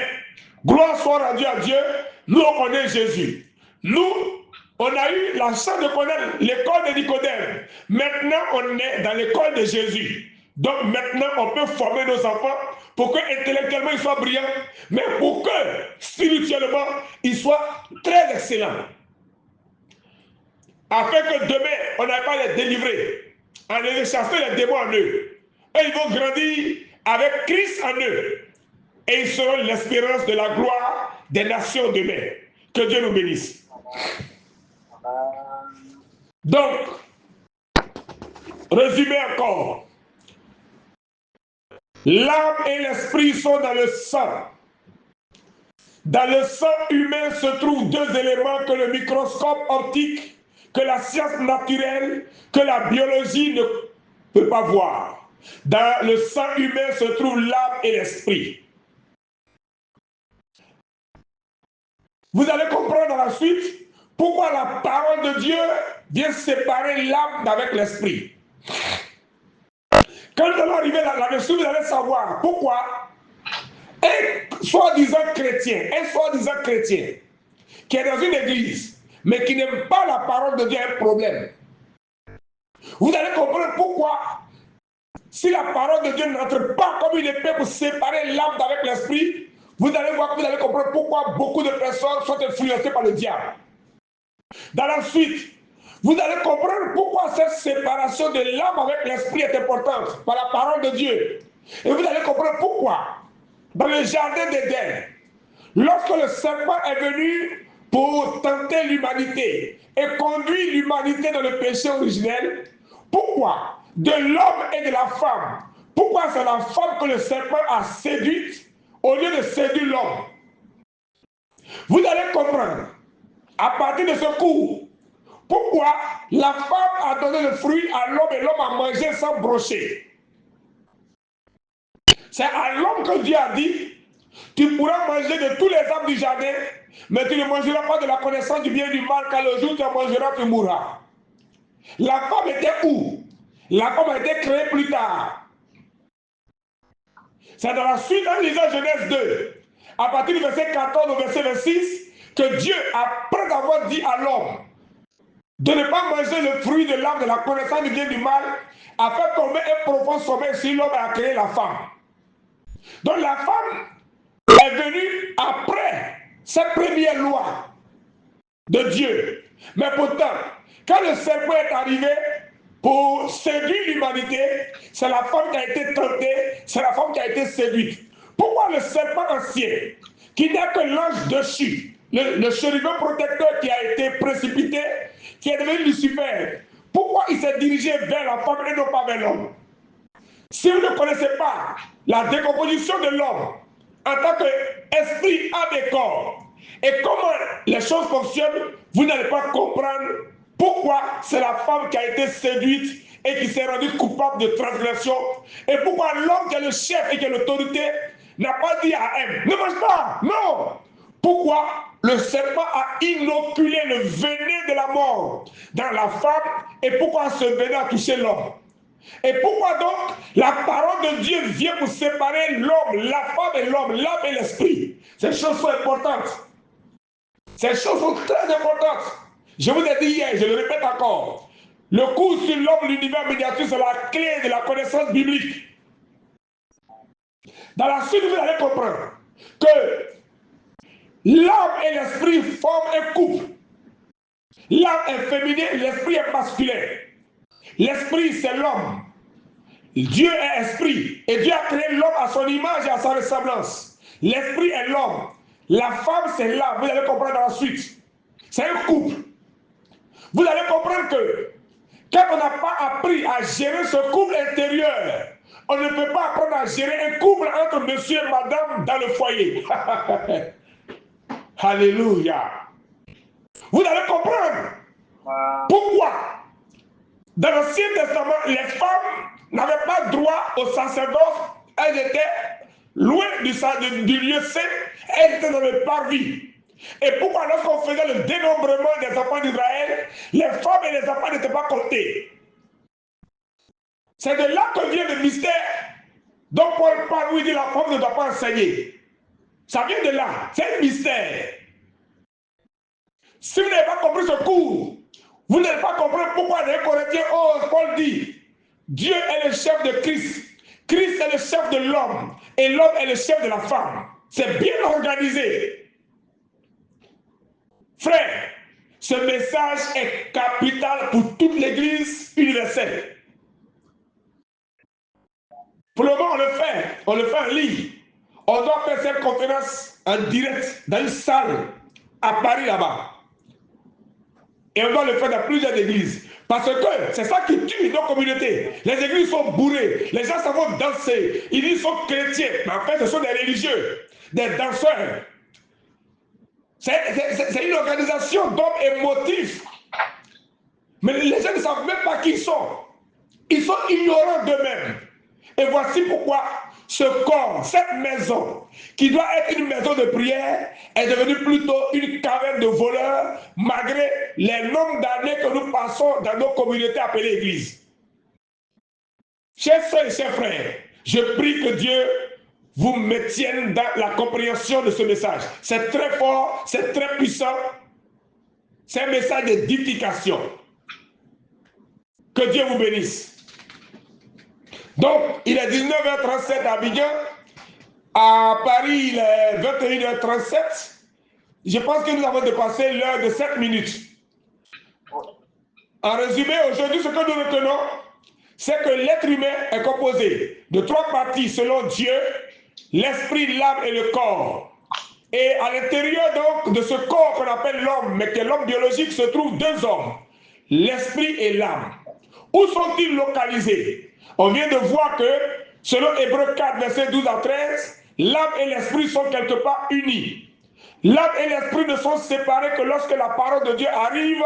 gloire soit rendue à Dieu, nous on connaît Jésus. Nous, on a eu la chance de connaître l'école de Nicodème. Maintenant, on est dans l'école de Jésus. Donc maintenant, on peut former nos enfants pour que intellectuellement ils soient brillants, mais pour que spirituellement ils soient très excellents. Afin que demain, on n'aille pas les délivrer, en les chasser les démons en eux. Et ils vont grandir avec Christ en eux. Et ils seront l'espérance de la gloire des nations demain. Que Dieu nous bénisse. Donc, résumé encore. L'âme et l'esprit sont dans le sang. Dans le sang humain se trouvent 2 éléments que le microscope optique, que la science naturelle, que la biologie ne peut pas voir. Dans le sang humain se trouvent l'âme et l'esprit. Vous allez comprendre dans la suite pourquoi la parole de Dieu vient séparer l'âme avec l'esprit. Quand nous allons arriver là-dessus, vous allez savoir pourquoi un soi-disant chrétien, qui est dans une église, mais qui n'aime pas la parole de Dieu a un problème. Vous allez comprendre pourquoi, si la parole de Dieu n'entre pas comme une épée pour séparer l'âme avec l'esprit, vous allez voir, vous allez comprendre pourquoi beaucoup de personnes sont influencées par le diable. Dans la suite, vous allez comprendre pourquoi cette séparation de l'âme avec l'esprit est importante par la parole de Dieu. Et vous allez comprendre pourquoi, dans le jardin d'Éden, lorsque le serpent est venu pour tenter l'humanité et conduire l'humanité dans le péché originel, pourquoi de l'homme et de la femme, pourquoi c'est la femme que le serpent a séduite au lieu de séduire l'homme? Vous allez comprendre, à partir de ce cours, pourquoi la femme a donné le fruit à l'homme et l'homme a mangé sans brocher. C'est à l'homme que Dieu a dit, tu pourras manger de tous les arbres du jardin, mais tu ne mangeras pas de la connaissance du bien et du mal, car le jour où tu en mangeras, tu mourras. La femme était où? La femme a été créée plus tard. C'est dans la suite, en lisant Genèse 2, à partir du verset 14 au verset 26, que Dieu, après avoir dit à l'homme de ne pas manger le fruit de l'arbre de la connaissance du bien et du mal, a fait tomber un profond sommeil sur l'homme et a créé la femme. Donc la femme est venue après cette première loi de Dieu. Mais pourtant, quand le serpent est arrivé pour séduire l'humanité, c'est la femme qui a été tentée, c'est la femme qui a été séduite. Pourquoi le serpent ancien, qui n'est que l'ange dessus, le chérubin protecteur qui a été précipité, qui est devenu Lucifer, pourquoi il s'est dirigé vers la femme et non pas vers l'homme? Si vous ne connaissez pas la décomposition de l'homme en tant qu'esprit, âme et corps, et comment les choses fonctionnent, vous n'allez pas comprendre pourquoi c'est la femme qui a été séduite et qui s'est rendue coupable de transgression, et pourquoi l'homme qui est le chef et qui est l'autorité n'a pas dit à elle, ne mange pas, non. Pourquoi le serpent a inoculé le venin de la mort dans la femme, et pourquoi ce venin a touché l'homme? Et pourquoi donc la parole de Dieu vient pour séparer l'homme, la femme et l'homme, l'âme et l'esprit? Ces choses sont importantes. Ces choses sont très importantes. Je vous ai dit hier, je le répète encore. Le cours sur l'homme, l'univers miniature, c'est la clé de la connaissance biblique. Dans la suite, vous allez comprendre que l'âme et l'esprit forment un couple. L'âme est féminine, l'esprit est masculin. L'esprit, c'est l'homme. Dieu est esprit. Et Dieu a créé l'homme à son image et à sa ressemblance. L'esprit est l'homme. La femme, c'est l'âme. Vous allez comprendre dans la suite. C'est un couple. Vous allez comprendre que quand on n'a pas appris à gérer ce couple intérieur, on ne peut pas apprendre à gérer un couple entre monsieur et madame dans le foyer. Alléluia. Vous allez comprendre pourquoi dans l'Ancien Testament, les femmes n'avaient pas droit au sacerdoce. Elles étaient loin du lieu saint. Elles étaient dans le parvis. Et pourquoi lorsqu'on faisait le dénombrement des enfants d'Israël, les femmes et les enfants n'étaient pas comptés? C'est de là que vient le mystère dont Paul parle où il dit la femme ne doit pas enseigner. Ça vient de là. C'est un mystère. Si vous n'avez pas compris ce cours, vous n'allez pas comprendre pourquoi les Corinthiens, Paul dit, Dieu est le chef de Christ. Christ est le chef de l'homme. Et l'homme est le chef de la femme. C'est bien organisé. Frère, ce message est capital pour toute l'Église universelle. Pour le moment, on le fait en ligne. On doit faire cette conférence en direct dans une salle à Paris là-bas. Et on doit le faire dans plusieurs églises. Parce que c'est ça qui tue nos communautés. Les églises sont bourrées. Les gens s'en vont danser. Ils disent qu'ils sont chrétiens. Mais en fait, ce sont des religieux, des danseurs. C'est une organisation d'hommes émotifs. Mais les gens ne savent même pas qui ils sont. Ils sont ignorants d'eux-mêmes. Et voici pourquoi ce corps, cette maison, qui doit être une maison de prière, est devenue plutôt une caverne de voleurs, malgré les nombres d'années que nous passons dans nos communautés appelées églises. Chers soeurs et chers frères, je prie que Dieu vous me tienne dans la compréhension de ce message. C'est très fort, c'est très puissant. C'est un message d'édification. Que Dieu vous bénisse. Donc, il est 19h37 à Abidjan. À Paris, il est 21h37. Je pense que nous avons dépassé l'heure de 7 minutes. En résumé, aujourd'hui, ce que nous retenons, c'est que l'être humain est composé de 3 parties selon Dieu, l'esprit, l'âme et le corps. Et à l'intérieur donc de ce corps qu'on appelle l'homme, mais qui est l'homme biologique, se trouvent 2 hommes, l'esprit et l'âme. Où sont-ils localisés? On vient de voir que, selon Hébreux 4, versets 12 à 13, l'âme et l'esprit sont quelque part unis. L'âme et l'esprit ne sont séparés que lorsque la parole de Dieu arrive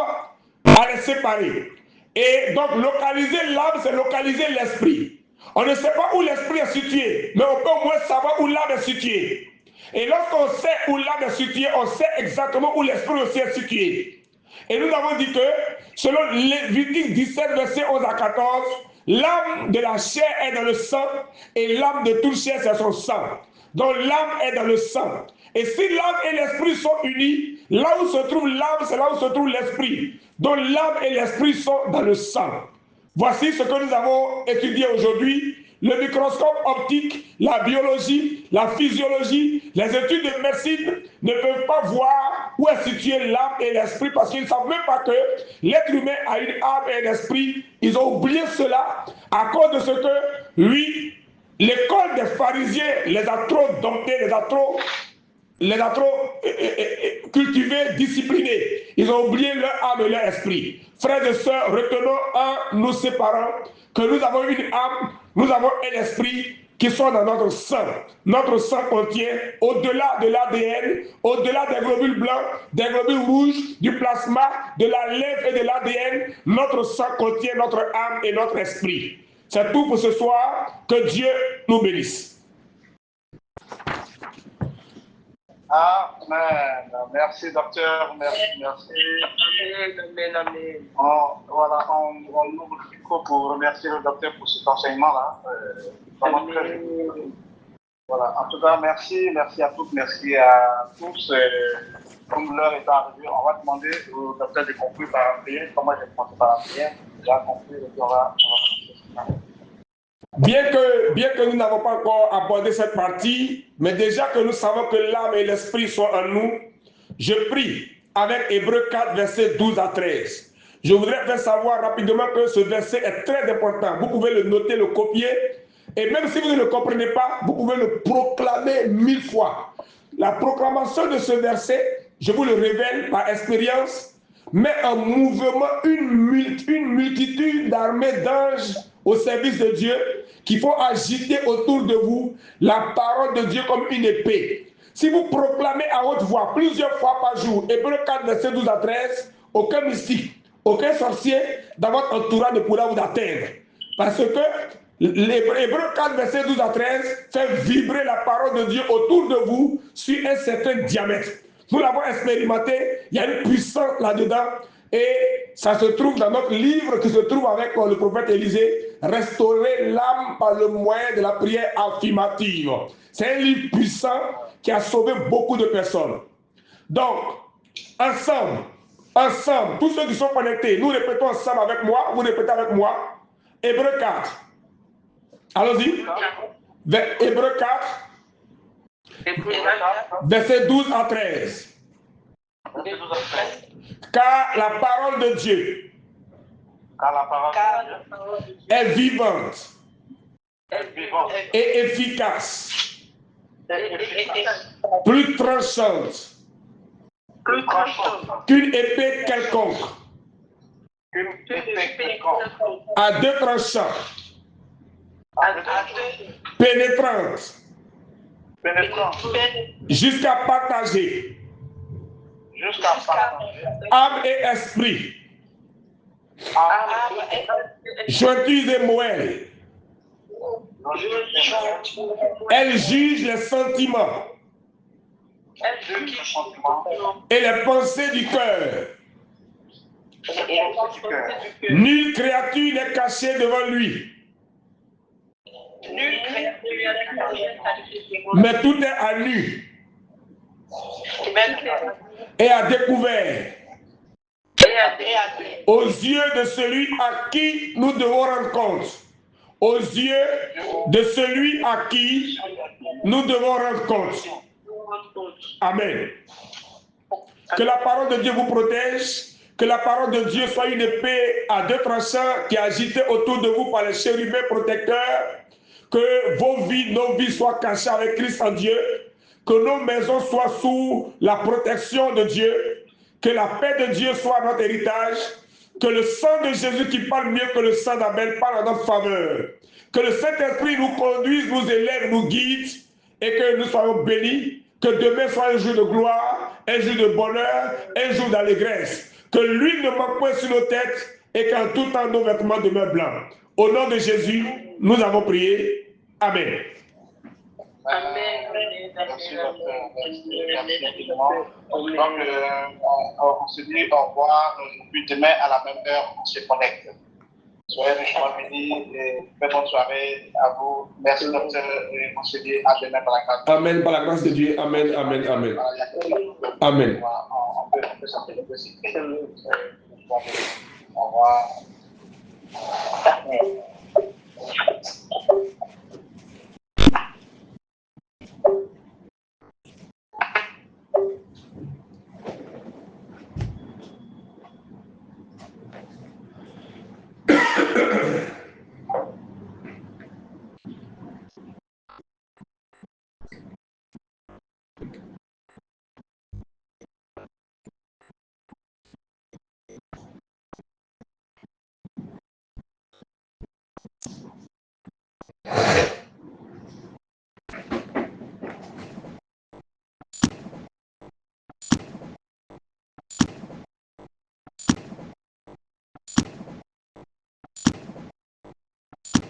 à les séparer. Et donc, localiser l'âme, c'est localiser l'esprit. On ne sait pas où l'esprit est situé, mais on peut au moins savoir où l'âme est située. Et lorsqu'on sait où l'âme est située, on sait exactement où l'esprit aussi est situé. Et nous avons dit que, selon Lévitique 17, verset 11 à 14, l'âme de la chair est dans le sang et l'âme de toute chair c'est son sang. Donc l'âme est dans le sang. Et si l'âme et l'esprit sont unis, là où se trouve l'âme, c'est là où se trouve l'esprit. Donc l'âme et l'esprit sont dans le sang. Voici ce que nous avons étudié aujourd'hui. Le microscope optique, la biologie, la physiologie, les études de médecine ne peuvent pas voir où est situé l'âme et l'esprit parce qu'ils ne savent même pas que l'être humain a une âme et un esprit. Ils ont oublié cela à cause de ce que, lui, l'école des pharisiens les a trop domptés, les a trop cultivés, disciplinés. Ils ont oublié leur âme et leur esprit. Frères et sœurs, retenons en nous séparant que nous avons une âme, nous avons un esprit qui sont dans notre sang. Notre sang contient, au-delà de l'ADN, au-delà des globules blancs, des globules rouges, du plasma, de la lèvre et de l'ADN, notre sang contient notre âme et notre esprit. C'est tout pour ce soir. Que Dieu nous bénisse. Amen. Merci, docteur. Merci. Amen. Voilà, on ouvre le micro pour remercier le docteur pour cet enseignement-là. Vraiment très utile. Voilà, en tout cas, merci à toutes, merci à tous. Comme l'heure est arrivée, on va demander au docteur de conclure par un prière. Comment j'ai commencé par un prière, j'ai conclu et puis on va Bien que nous n'avons pas encore abordé cette partie, mais déjà que nous savons que l'âme et l'esprit sont en nous, je prie avec Hébreux 4, versets 12 à 13. Je voudrais faire savoir rapidement que ce verset est très important. Vous pouvez le noter, le copier, et même si vous ne le comprenez pas, vous pouvez le proclamer 1000 fois. La proclamation de ce verset, je vous le révèle par expérience, met en mouvement une multitude d'armées d'anges au service de Dieu qu'il faut agiter autour de vous la parole de Dieu comme une épée. Si vous proclamez à haute voix plusieurs fois par jour, Hébreux 4, verset 12 à 13, aucun mystique, aucun sorcier dans votre entourage ne pourra vous atteindre. Parce que l'Hébreux 4, verset 12 à 13 fait vibrer la parole de Dieu autour de vous sur un certain diamètre. Nous l'avons expérimenté, il y a une puissance là-dedans et ça se trouve dans notre livre qui se trouve avec le prophète Élisée, Restaurer l'âme par le moyen de la prière affirmative. C'est un livre puissant qui a sauvé beaucoup de personnes. Donc, ensemble, tous ceux qui sont connectés, nous répétons ensemble avec moi, vous répétez avec moi, Hébreux 4. Allons-y. Hébreux 4. Verset 12 à 13. Car la parole de Dieu est vivante et efficace, plus tranchante qu'une épée quelconque, à deux tranchants, pénétrante, jusqu'à partager âme et esprit, jointure et moelle. Elle juge les sentiments et les pensées du cœur. Nulle créature n'est cachée devant lui, mais tout est à nu et à découvert aux yeux de celui à qui nous devons rendre compte. Aux yeux de celui à qui nous devons rendre compte. Amen. Que la parole de Dieu vous protège. Que la parole de Dieu soit une épée à deux tranchants qui est agitée autour de vous par les chérubins protecteurs. Que vos vies, nos vies soient cachées avec Christ en Dieu. Que nos maisons soient sous la protection de Dieu. Que la paix de Dieu soit notre héritage. Que le sang de Jésus qui parle mieux que le sang d'Abel parle en notre faveur. Que le Saint-Esprit nous conduise, nous élève, nous guide et que nous soyons bénis. Que demain soit un jour de gloire, un jour de bonheur, un jour d'allégresse. Que l'huile ne manque point sur nos têtes et qu'en tout temps nos vêtements demeurent blancs. Au nom de Jésus, nous avons prié. Amen. Merci infiniment. Donc, on se dit au revoir. Puis demain, à la même heure, on se connecte. Soyez richement bénis et très bonne soirée à vous. Merci, docteur. Et on se dit à demain par la grâce. Amen, par la grâce de Dieu. Amen, amen, amen. Amen. On peut s'appeler aussi. Au revoir.